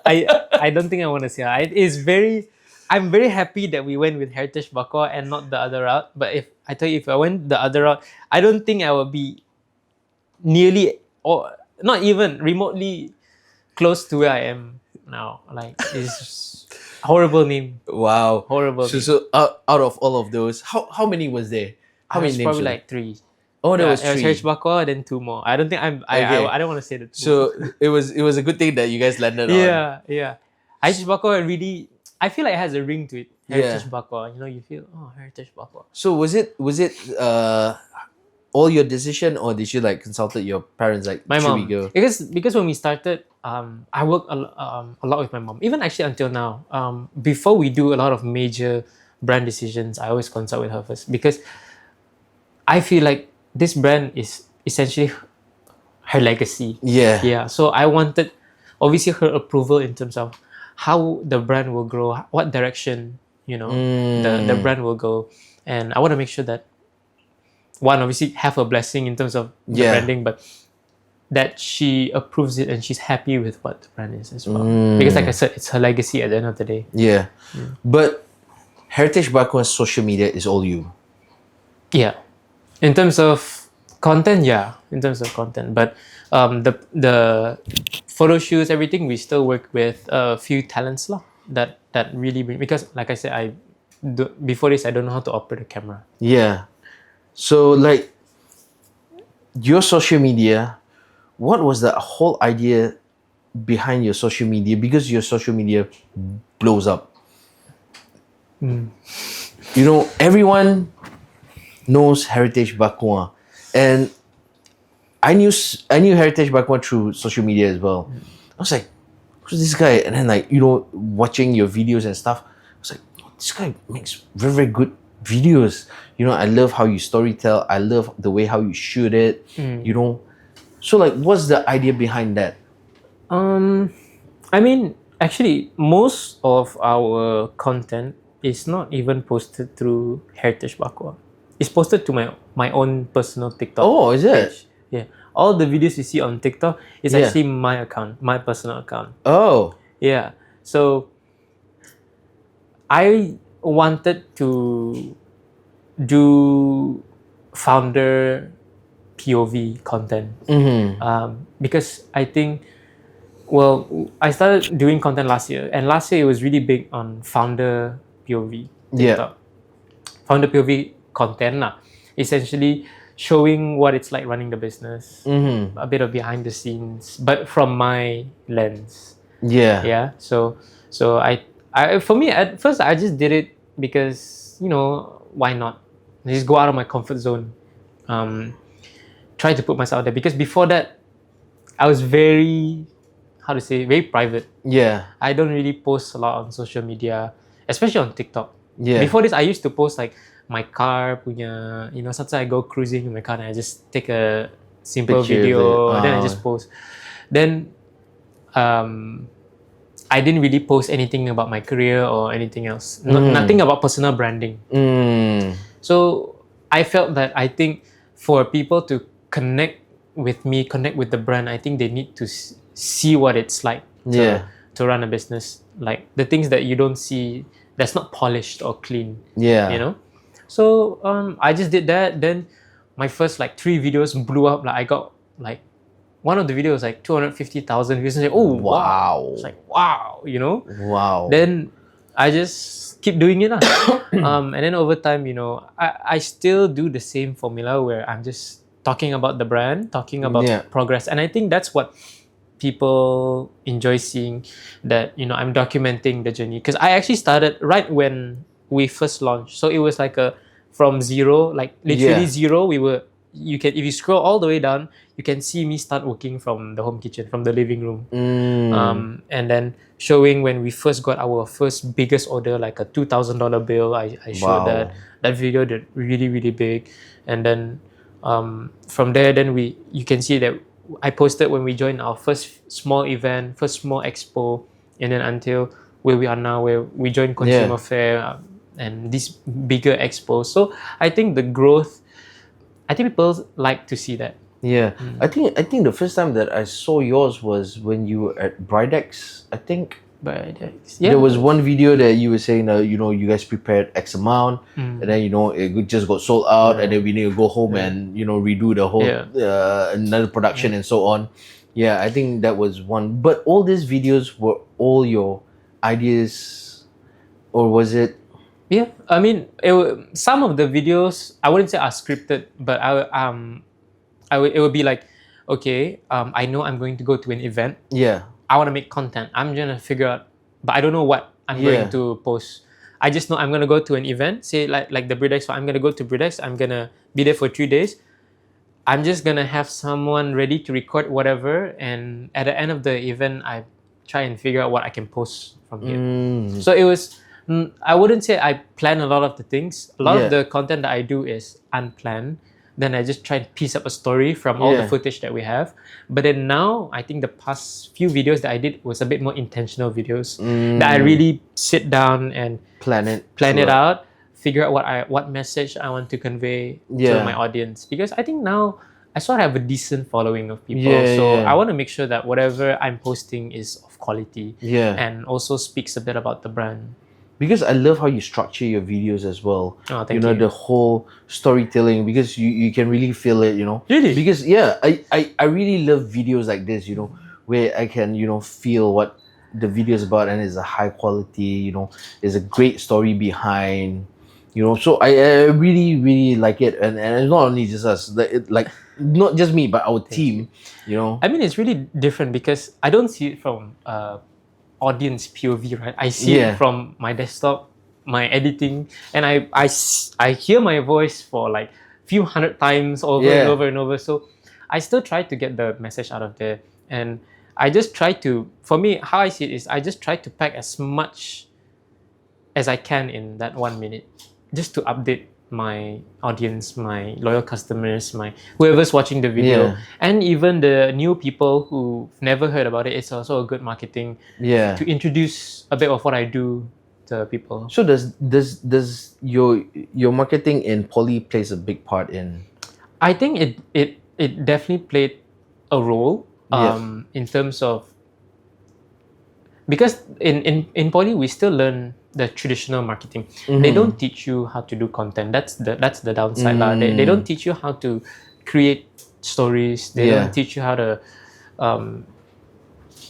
I don't think I want to say that. I'm very happy that we went with Heritage Bakwa and not the other route. But if I went the other route, I don't think I would be nearly or not even remotely close to where I am now. Like, it's horrible name. Wow, Horrible. So out of all of those, how many was there? How many names? Probably were like 3. Oh, there was It was 3. Heritage Bakwa, then 2 more. I don't think I don't want to say the 2. So it was a good thing that you guys landed on. Yeah. Heritage Bakwa really, I feel like it has a ring to it. Heritage Bakwa. You feel, Heritage Bakwa. So was it all your decision, or did you like consulted your parents, like My should mom. we go? Because when we started, I work a lot with my mom. Even actually until now, before we do a lot of major brand decisions, I always consult with her first, because I feel like this brand is essentially her legacy. Yeah. So I wanted obviously her approval in terms of how the brand will grow, what direction the brand will go, and I want to make sure that one, obviously have a blessing in terms of the branding, but that she approves it and she's happy with what the brand is as well. Because like I said, it's her legacy at the end of the day. Yeah. But Heritage Bakwa's social media is all you. Yeah. In terms of content, but the photo shoots, everything, we still work with a few talents lah that really bring, because like I said, before this I don't know how to operate a camera. Yeah. So like your social media, what was the whole idea behind your social media? Because your social media blows up. Everyone knows Heritage Bakwa, and I knew Heritage Bakwa through social media as well. I was like, who's this guy? And then watching your videos and stuff, I was like, this guy makes very, very good videos. I love how you storytell. I love the way how you shoot it. So like, what's the idea behind that? I mean, actually, most of our content is not even posted through Heritage Bakwa. It's posted to my own personal TikTok Oh, is it? page. Yeah. All the videos you see on TikTok is Yeah. actually my account, my personal account. Oh. Yeah. So I wanted to do founder POV content because I think, well, I started doing content last year, and last year it was really big on founder POV TikTok. Founder POV content lah. Essentially showing what it's like running the business, a bit of behind the scenes, but from my lens. Yeah. Yeah. So for me at first I just did it because, you know, why not? Just go out of my comfort zone. Try to put myself out there, because before that I was very, how to say, very private. Yeah. I don't really post a lot on social media, especially on TikTok. Yeah. Before this, I used to post like my car punya, you know, sometimes I go cruising in my car and I just take a simple Picture of video it. and then I just post. Then I didn't really post anything about my career or anything else. Nothing about personal branding. So I felt that I think for people to connect with me, connect with the brand, I think they need to see what it's like to run a business. Like the things that you don't see, that's not polished or clean. Yeah. You know? So I just did that. Then my first like 3 videos blew up. Like I got like, one of the videos like 250,000 views. And like, oh wow. It's like, wow, you know? Wow. Then I just keep doing it. And then over time, you know, I still do the same formula where I'm just talking about the brand, talking about progress. And I think that's what people enjoy seeing, that, you know, I'm documenting the journey. Because I actually started right when we first launched. So it was like from zero, like literally zero. You can, if you scroll all the way down, you can see me start working from the home kitchen, from the living room. And then showing when we first got our first biggest order, like a $2,000 bill. I showed that video did really, really big. And then from there, then you can see that I posted when we joined our first small event, first small expo, and then until where we are now, where we joined Consumer Fair and these bigger expos. So I think the growth, I think people like to see that. Yeah. I think the first time that I saw yours was when you were at Bridex, I think. Bridex. Yeah. There was one video that you were saying that, you know, you guys prepared X amount and then, you know, it just got sold out and then we need to go home and, you know, redo the whole another production and so on. Yeah, I think that was one. But all these videos were all your ideas, or was it? Yeah, I mean, some of the videos I wouldn't say are scripted, but it would be like, okay, I know I'm going to go to an event. Yeah. I want to make content. I'm gonna figure out, but I don't know what I'm going to post. I just know I'm gonna go to an event. Say like the Bredex. So I'm gonna go to Bredex. I'm gonna be there for 3 days. I'm just gonna have someone ready to record whatever, and at the end of the event, I try and figure out what I can post from here. So it was. I wouldn't say I plan a lot of the things. A lot of the content that I do is unplanned. Then I just try and piece up a story from all the footage that we have. But then now, I think the past few videos that I did was a bit more intentional videos that I really sit down and plan it out, figure out what message I want to convey to my audience. Because I think now I sort of have a decent following of people. I want to make sure that whatever I'm posting is of quality and also speaks a bit about the brand. Because I love how you structure your videos as well. Oh, thank you know, the whole storytelling, because you can really feel it, you know. Really? Because I really love videos like this, you know, where I can, you know, feel what the video is about, and it's a high quality, you know, there's a great story behind, you know. So I really, really like it. And it's not only just us, like not just me, but our team, you know. I mean, it's really different because I don't see it from audience POV, right? I see it from my desktop, my editing, and I hear my voice for like few hundred times over and over and over. So I still try to get the message out of there, and I just try to, for me, how I see it is I just try to pack as much as I can in that 1 minute, just to update my audience, my loyal customers, my whoever's watching the video, Yeah. and even the new people who've never heard about it. It's also a good marketing Yeah. to introduce a bit of what I do to people. So does your marketing in poly plays a big part in? I think it definitely played a role in terms of, because in poly we still learn the traditional marketing. They don't teach you how to do content. That's the downside lah. They don't teach you how to create stories. They don't teach you how to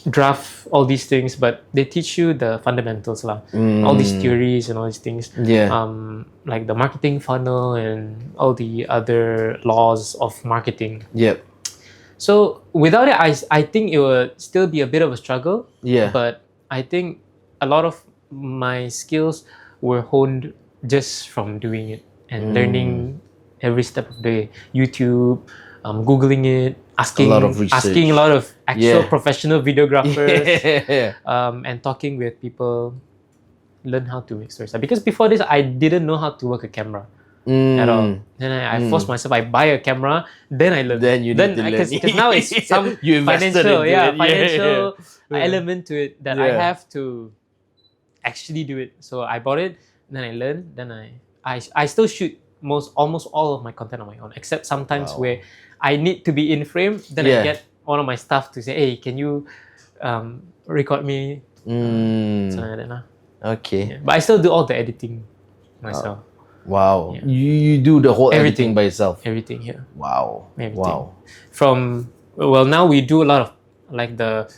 draft all these things, but they teach you the fundamentals lah. All these theories and all these things. Like the marketing funnel and all the other laws of marketing. Yep. So without it, I think it would still be a bit of a struggle. Yeah. But I think a lot of my skills were honed just from doing it and learning every step of the way. YouTube, Googling it, asking lot of research. asking a lot of actual professional videographers, Yeah. and talking with people. Learn how to make stories. Because before this, I didn't know how to work a camera at all. Then I forced myself. I buy a camera, then I learn. Then you need to learn. Because now it's some You invested financial, into it. financial Yeah. element to it that I have to actually do it. So I bought it, then I learned, then I still shoot almost all of my content on my own, except sometimes where I need to be in frame. Then I get one of my staff to say, "Hey, can you record me?" Something like that. Okay. Yeah. But I still do all the editing myself. Wow. Yeah. You do the whole Everything. editing by yourself. Everything here. Wow. Everything. Wow. Now we do a lot of like the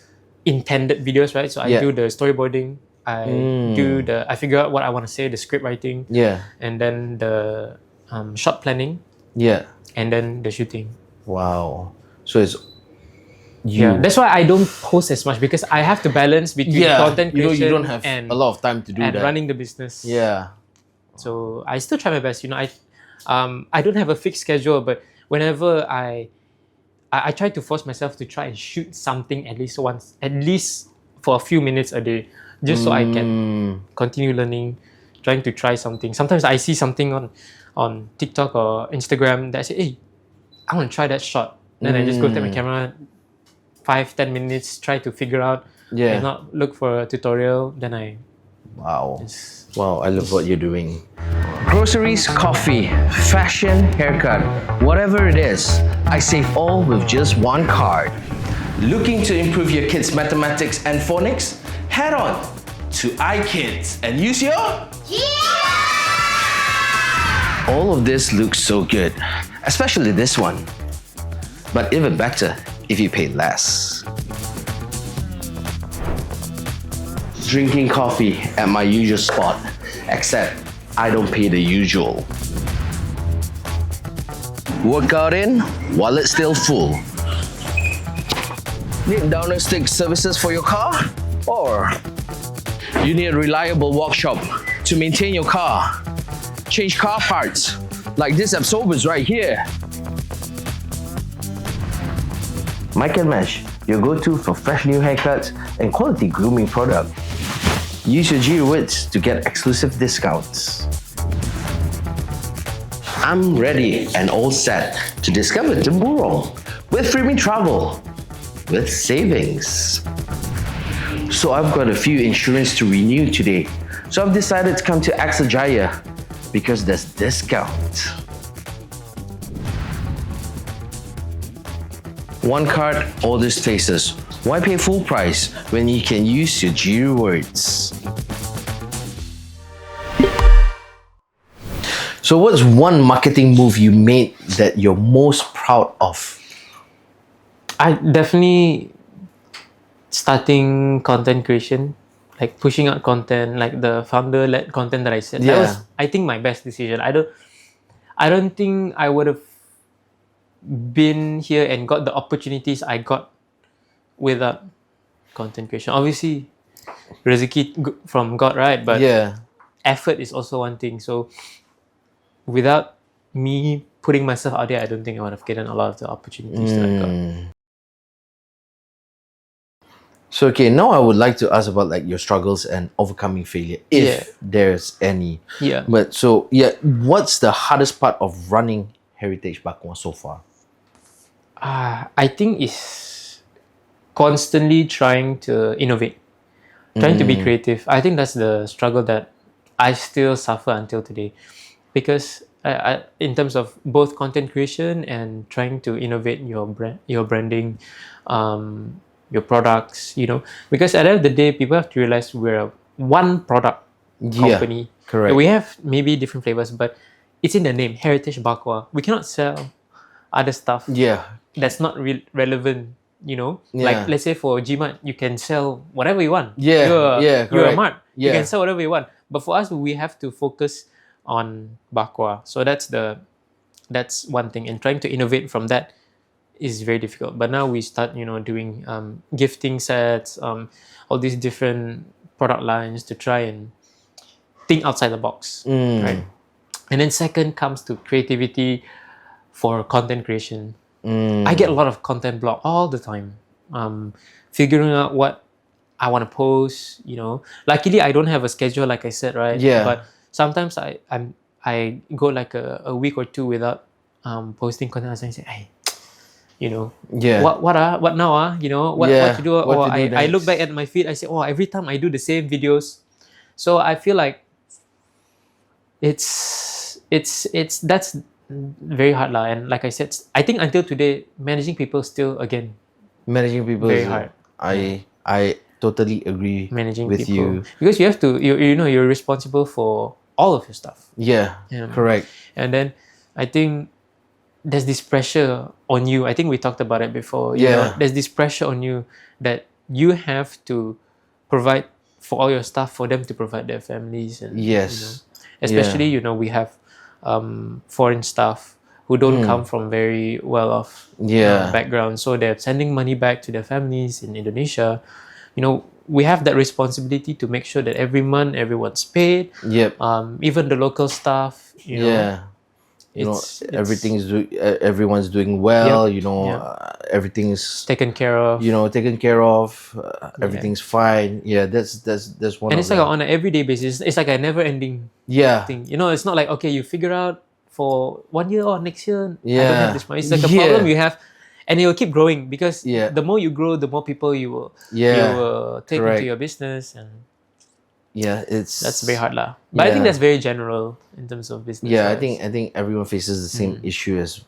intended videos, right? So I do the storyboarding. I figure out what I want to say, the script writing. Yeah. And then the shot planning. Yeah. And then the shooting. Wow. So it's that's why I don't post as much, because I have to balance between content creation you don't have and a lot of time to do and that. running the business. Yeah. So I still try my best. I don't have a fixed schedule, but whenever I try to force myself to try and shoot something at least once, at least for a few minutes a day, just so I can continue learning, trying to try something. Sometimes I see something on TikTok or Instagram that I say, "Hey, I want to try that shot." Then I just go take my camera, 5-10 minutes, try to figure out. If not, look for a tutorial. Then I Wow, I love what you're doing. Groceries, coffee, fashion, haircut, whatever it is, I save all with just one card. Looking to improve your kids' mathematics and phonics? Head on to iKids and use your... All of this looks so good, especially this one. But even better if you pay less. Drinking coffee at my usual spot, except I don't pay the usual. Workout in, wallet still full. Need downer stick services for your car? Or you need a reliable workshop to maintain your car? Change car parts, like this absorbers right here. Mike and Mesh, your go-to for fresh new haircuts and quality grooming product. Use your GRewards to get exclusive discounts. I'm ready and all set to discover BigBroG with freebie travel, with savings. So I've got a few insurance to renew today. So I've decided to come to AXA Jaya because there's discount. One card, all these faces. Why pay full price when you can use your GRewards? So what's one marketing move you made that you're most proud of? I definitely starting content creation, like pushing out content, like the founder-led content that I said. That was, I think, my best decision. I don't think I would have been here and got the opportunities I got without content creation. Obviously, rezeki from God, right? But effort is also one thing. So without me putting myself out there, I don't think I would have gotten a lot of the opportunities that I got. So okay, now I would like to ask about like your struggles and overcoming failure, if there's any. Yeah. But so yeah, what's the hardest part of running Heritage Bakwa so far? I think it's constantly trying to innovate, trying to be creative. I think that's the struggle that I still suffer until today, because in terms of both content creation and trying to innovate your branding, your products, because at the end of the day, people have to realize we're a one product company. Correct. We have maybe different flavors, but it's in the name, Heritage Bakwa. We cannot sell other stuff Yeah. that's not relevant. Yeah. Like let's say for Gmart, you can sell whatever you want. Yeah, You're a correct. mart. You Yeah. can sell whatever you want. But for us, we have to focus on bakwa. So that's one thing. And trying to innovate from that is very difficult. But now we start, doing gifting sets, all these different product lines to try and think outside the box, right? And then second comes to creativity for content creation. I get a lot of content block all the time. Figuring out what I want to post, Luckily, I don't have a schedule, like I said, right? Yeah. But sometimes I go like a week or two without posting content. I say, hey, Yeah. what now? What to do? What Or to do I look next. back at my feed. I say, every time I do the same videos, so I feel like it's that's very hard lah. And like I said, I think until today, managing people still again Managing people very is hard. I totally agree Managing with people you. because you have to you're responsible for all of your stuff. Yeah. Yeah. Correct. And then I think there's this pressure on you. I think we talked about it before. There's this pressure on you that you have to provide for all your staff, for them to provide their families, and Yes. especially we have foreign staff who don't come from very well off Yeah. backgrounds, so they're sending money back to their families in Indonesia. We have that responsibility to make sure that every month everyone's paid. Yep. Even the local staff. Yeah. It's Everyone's doing well. Yep. Everything's taken care of. taken care of. Everything's fine. Yeah, that's one. And of it's like them. on an everyday basis. It's like a never-ending Yeah. thing. It's not like, okay, you figure out for 1 year or next year, I don't Yeah. have this money. It's like a Yeah. problem you have, and it will keep growing because Yeah. the more you grow, the more people you will take correct. into your business, and Yeah, that's very hard lah. But I think Yeah. that's very general in terms of business. Yeah, I wise. think everyone faces the same issue as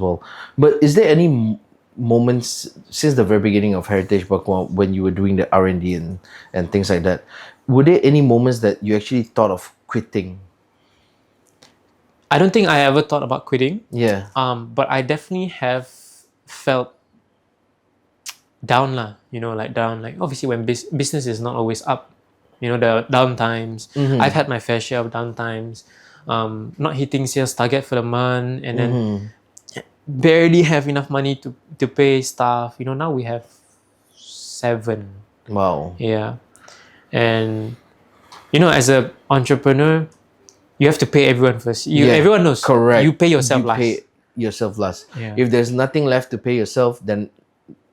well. But is there any moments since the very beginning of Heritage Bakwa when you were doing the R&D and things like that? Were there any moments that you actually thought of quitting? I don't think I ever thought about quitting. Yeah. But I definitely have felt down lah. Like down. Like obviously when business is not always up, the down times. I've had my fair share of down times. Not hitting sales target for the month, and then barely have enough money to pay staff. Now we have 7. Wow. Yeah, and as a entrepreneur, you have to pay everyone first. Everyone knows. Correct. You pay yourself last. Pay yourself last. Yeah. If there's nothing left to pay yourself, then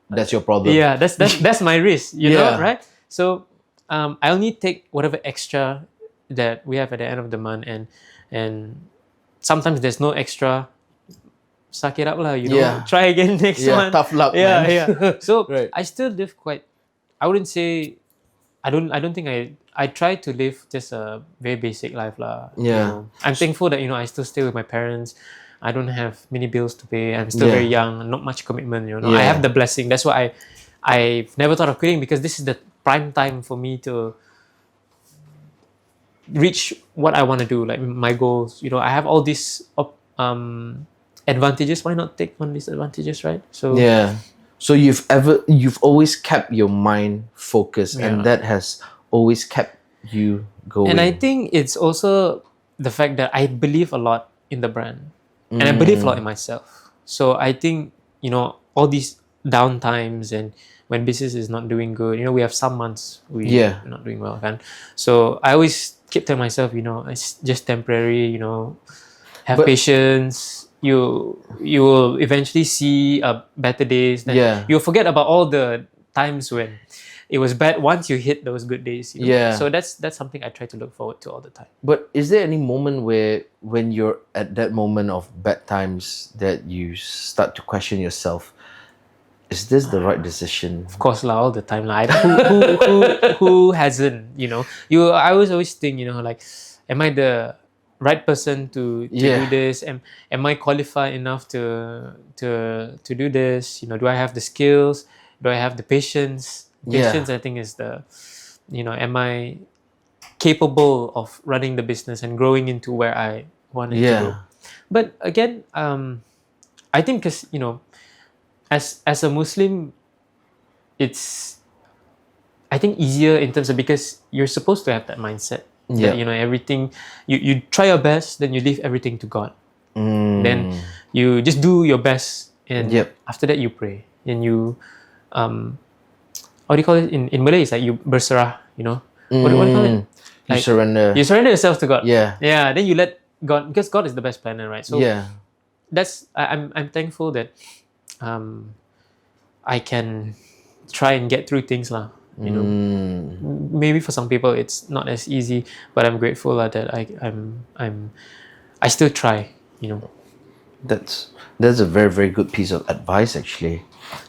that's your problem. Yeah, that's my risk. Yeah. Right? So I only take whatever extra that we have at the end of the month, and sometimes there's no extra. Suck it up lah. Yeah. Try again next Yeah, month. tough luck, Yeah, man. yeah. So Right. I still live quite. I wouldn't say. I don't think I try to live just a very basic life lah. Yeah. I'm thankful that I still stay with my parents. I don't have many bills to pay. I'm still very young. Not much commitment. I Yeah. have the blessing. That's why I've never thought of quitting, because this is the prime time for me to reach what I want to do, like my goals. I have all these advantages. Why not take on these advantages, right? So Yeah. So you've always kept your mind focused, and that has always kept you going. And I think it's also the fact that I believe a lot in the brand, and I believe a lot in myself. So I think all these down times, and when business is not doing good, we have some months we're not doing well, kan? So I always keep telling myself, it's just temporary. Have patience. You will eventually see better days. Then you'll forget about all the times when it was bad once you hit those good days. Yeah. So that's something I try to look forward to all the time. But is there any moment where, when you're at that moment of bad times, that you start to question yourself? Is this the right decision? Of course, all the time. Who hasn't? I always think, like, am I the right person to do this? Am I qualified enough to do this? Do I have the skills? Do I have the patience? Patience, I think, is the, am I capable of running the business and growing into where I wanted to go? But again, I think because, as a Muslim, it's, I think, easier in terms of, because you're supposed to have that mindset. That, everything, you try your best, then you leave everything to God. Then you just do your best, and after that you pray, and you, what do you call it in Malay? It's like you bersurat, What do you call it? Like, you surrender yourself to God. Yeah. Then you let God, because God is the best planner, right? So that's, I'm thankful that I can try and get through things lah. Maybe for some people it's not as easy, but I'm grateful that I still try. That's a very, very good piece of advice, actually.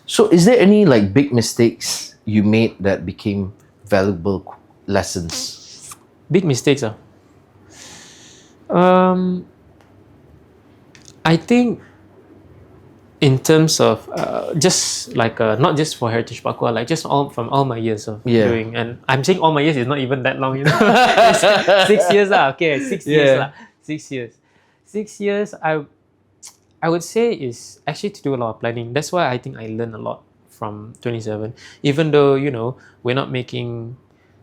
So, is there any like big mistakes you made that became valuable lessons? Big mistakes, I think, in terms of just like not just for Heritage Bakwa, like just from all my years of doing, and I'm saying all my years is not even that long, It's 6 years lah. Okay, 6 years lah. 6 years. 6 years. I would say is actually to do a lot of planning. That's why I think I learned a lot from 27. Even though we're not making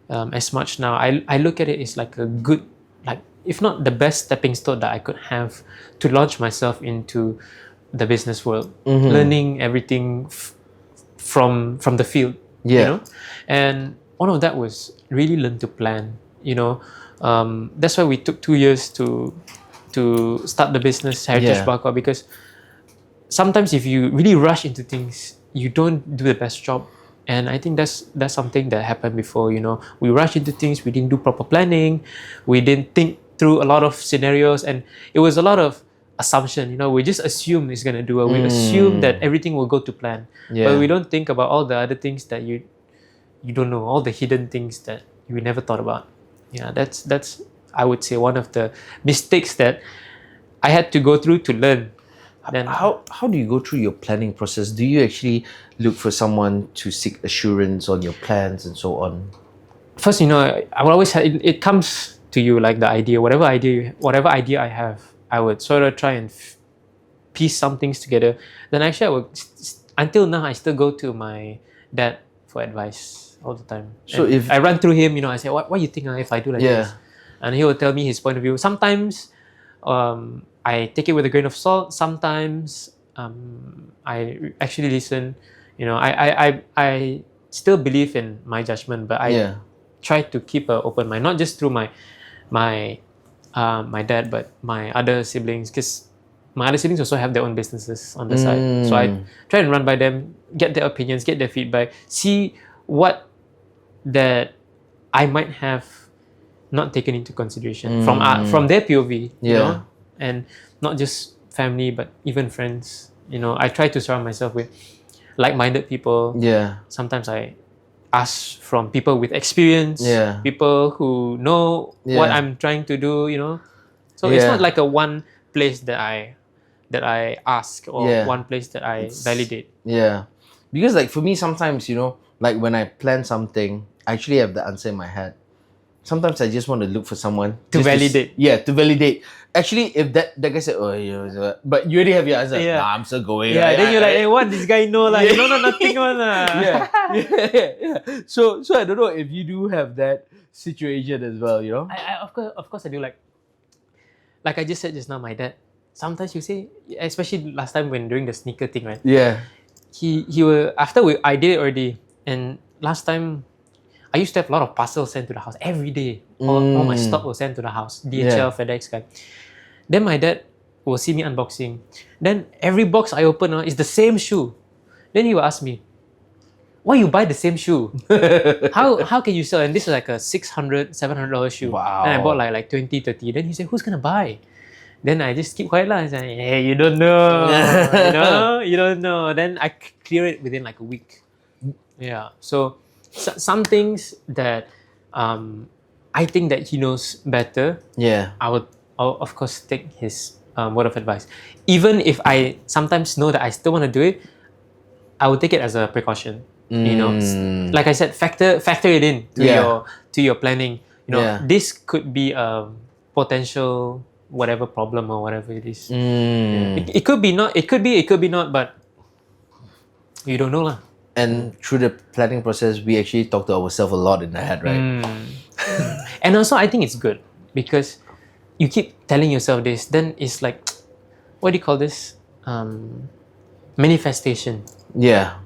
as much now, I look at it as like a good, like, if not the best stepping stone that I could have to launch myself into the business world, learning everything from the field, and one of that was really learn to plan. That's why we took 2 years to start the business Heritage Bakwa, because sometimes if you really rush into things, you don't do the best job. And I think that's something that happened before. We rushed into things, we didn't do proper planning, we didn't think through a lot of scenarios, and it was a lot of assumption. We just assume it's gonna do it. We assume that everything will go to plan, but we don't think about all the other things that you don't know, all the hidden things that you never thought about. That's I would say one of the mistakes that I had to go through to learn. Then how do you go through your planning process? Do you actually look for someone to seek assurance on your plans and so on? First, I will always have, it comes to you, like the idea, whatever idea I have, I would sort of try and piece some things together. Then actually I would, until now, I still go to my dad for advice all the time. So if I run through him, I say, what do you think if I do like this? And he will tell me his point of view. Sometimes I take it with a grain of salt. Sometimes I actually listen. I still believe in my judgment, but I try to keep an open mind, not just through my dad, but my other siblings, because my other siblings also have their own businesses on the side. So I try and run by them, get their opinions, get their feedback, see what that I might have not taken into consideration from their POV, and not just family, but even friends. I try to surround myself with like-minded people. Sometimes I ask from people with experience, people who know what I'm trying to do, So it's not like a one place that I ask, or one place that I validate. Because like for me, sometimes, like when I plan something, I actually have the answer in my head. Sometimes I just want to look for someone to validate. To validate. Actually, if that guy said, but you already have your answer. Nah, I'm still going. Then you're like, hey, what this guy know? Like, no, nothing one. So I don't know if you do have that situation as well, I of course I do. Like I just said just now, my dad. Sometimes you say, especially last time when during the sneaker thing, right? He will, after I did it already, and last time I used to have a lot of parcels sent to the house every day. All my stock was sent to the house. DHL, FedEx guy. Then my dad will see me unboxing. Then every box I open is the same shoe. Then he will ask me, why you buy the same shoe? How can you sell? And this is like a $600-$700 shoe. Wow. And I bought like 20, 30. Then he said, who's gonna buy? Then I just keep quiet lah. I said, hey, you don't know. You don't know. Then I clear it within like a week. Yeah. So some things that I think that he knows better. Yeah. I'll of course take his word of advice. Even if I sometimes know that I still want to do it, I will take it as a precaution. You know, like I said, factor it in to your planning. You know, this could be a potential whatever problem or whatever it is. It could be not. It could be not. But you don't know lah. And through the planning process, we actually talk to ourselves a lot in the head, right? And also, I think it's good because you keep telling yourself this. Then it's like, what do you call this? Manifestation. Yeah.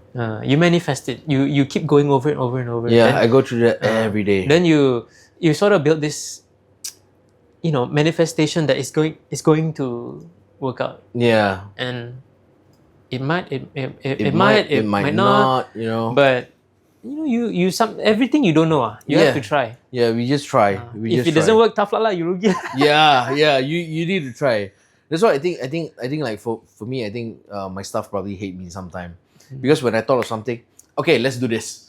You manifest it. You keep going over it over and over. Yeah, then, I go through that every day. Then you sort of build this, manifestation that is going to work out. Yeah. And it might not. But you everything you don't know. You have to try. Yeah, we just try. If it doesn't work, tough lah, you rugi. Yeah. You need to try. That's why I think like for me, I think my staff probably hate me sometime because when I thought of something, okay, let's do this.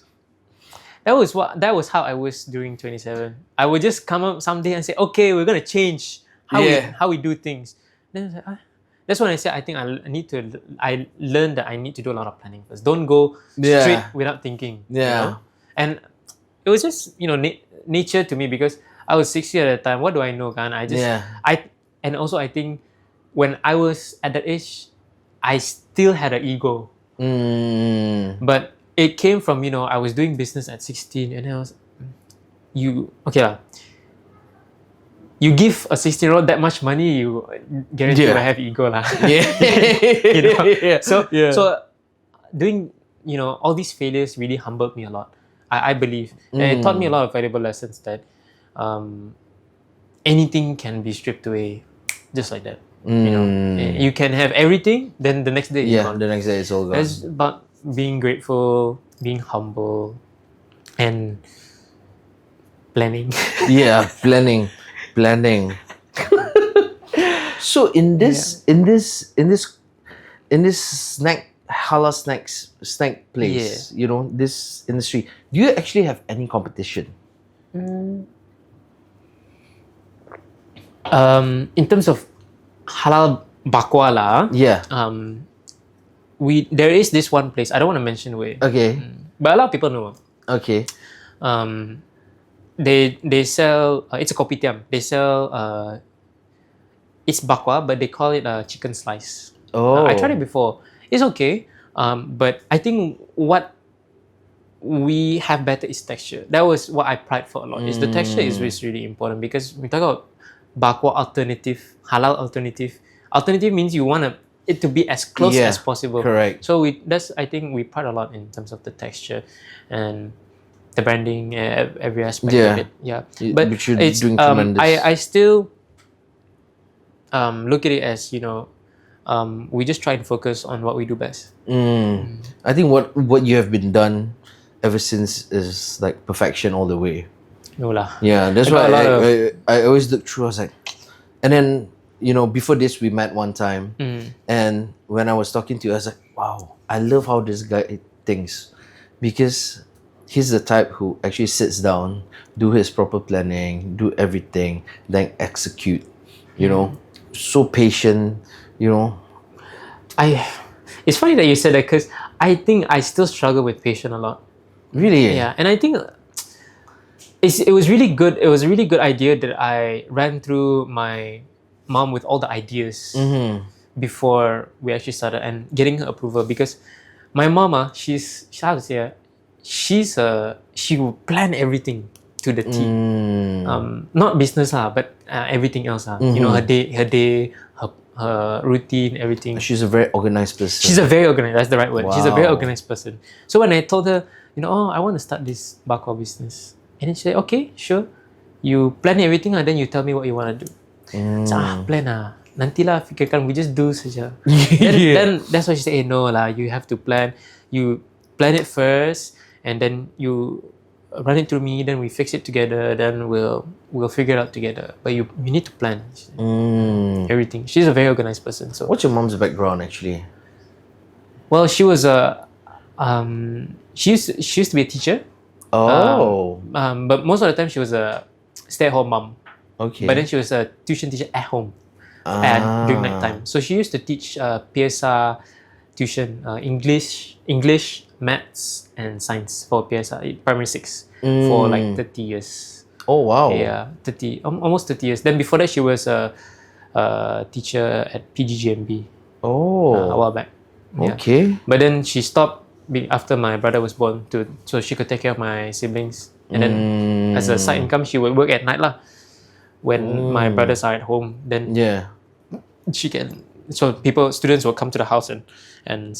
That was how I was during 27. I would just come up someday and say, okay, we're gonna change how we do things. Then I was like, that's when I said I think I learned that I need to do a lot of planning first. Don't go straight without thinking. Yeah. And it was just nature to me because I was 60 at the time. What do I know, kan? And also I think when I was at that age, I still had an ego. But it came from I was doing business at 16 and I was you give a 16-year-old that much money, you guarantee will have ego lah. So doing all these failures really humbled me a lot. I believe, and it taught me a lot of valuable lessons that anything can be stripped away just like that. You can have everything, then the next day it's gone. The next day it's all gone. It's about being grateful, being humble, and planning. Planning. So in this halal snack place, this industry, do you actually have any competition? In terms of halal bakwa lah, there is this one place. I don't want to mention where. Okay. But a lot of people know. Okay. They sell. It's a kopitiam. They sell. It's bakwa, but they call it a chicken slice. Oh. I tried it before. It's okay. But I think what we have better is texture. That was what I pride for a lot. Is the texture is really important because we talk about bakwa alternative, halal alternative. Alternative means you want it to be as close as possible. Correct. So I think we pride a lot in terms of the texture and the branding, every aspect of it. Yeah. But it's doing tremendous. I still look at it as we just try to focus on what we do best. I think what you have been done ever since is like perfection all the way. No lah. Yeah, that's why I always look through. I was like, and then before this we met one time, and when I was talking to you, I was like, wow, I love how this guy thinks because he's the type who actually sits down, do his proper planning, do everything, then execute. So patient. It's funny that you said that because I think I still struggle with patience a lot. Really? Yeah, and I think it was really good. It was a really good idea that I ran through my mom with all the ideas before we actually started and getting her approval because my mama, she will plan everything to the T. Not business but everything else her day, her routine, everything. She's a very organized person. She's a very organized. That's the right word. Wow. She's a very organized person. So when I told her, I want to start this bakwa business, and then she said, okay, sure. You plan everything, and then you tell me what you want to do. So, plan nantilah fikirkan, we just do saja. Then that's why she said, no lah, you have to plan. You plan it first, and then you run it through me. Then we fix it together. Then we'll figure it out together. But you need to plan everything. She's a very organized person. So What's your mom's background actually? well, she was she used to be a teacher. Oh. But most of the time she was a stay-at-home mom. Okay. But then she was a tuition teacher at home during night time. So she used to teach PSR tuition, English, maths, and science for PSR, primary 6 for like 30 years. Oh wow. Yeah, almost 30 years. Then before that, she was a teacher at PGGMB a while back. Yeah. Okay. But then she stopped after my brother was born, so she could take care of my siblings. And then as a side income, she would work at night lah. When my brothers are at home, then she can. So students will come to the house and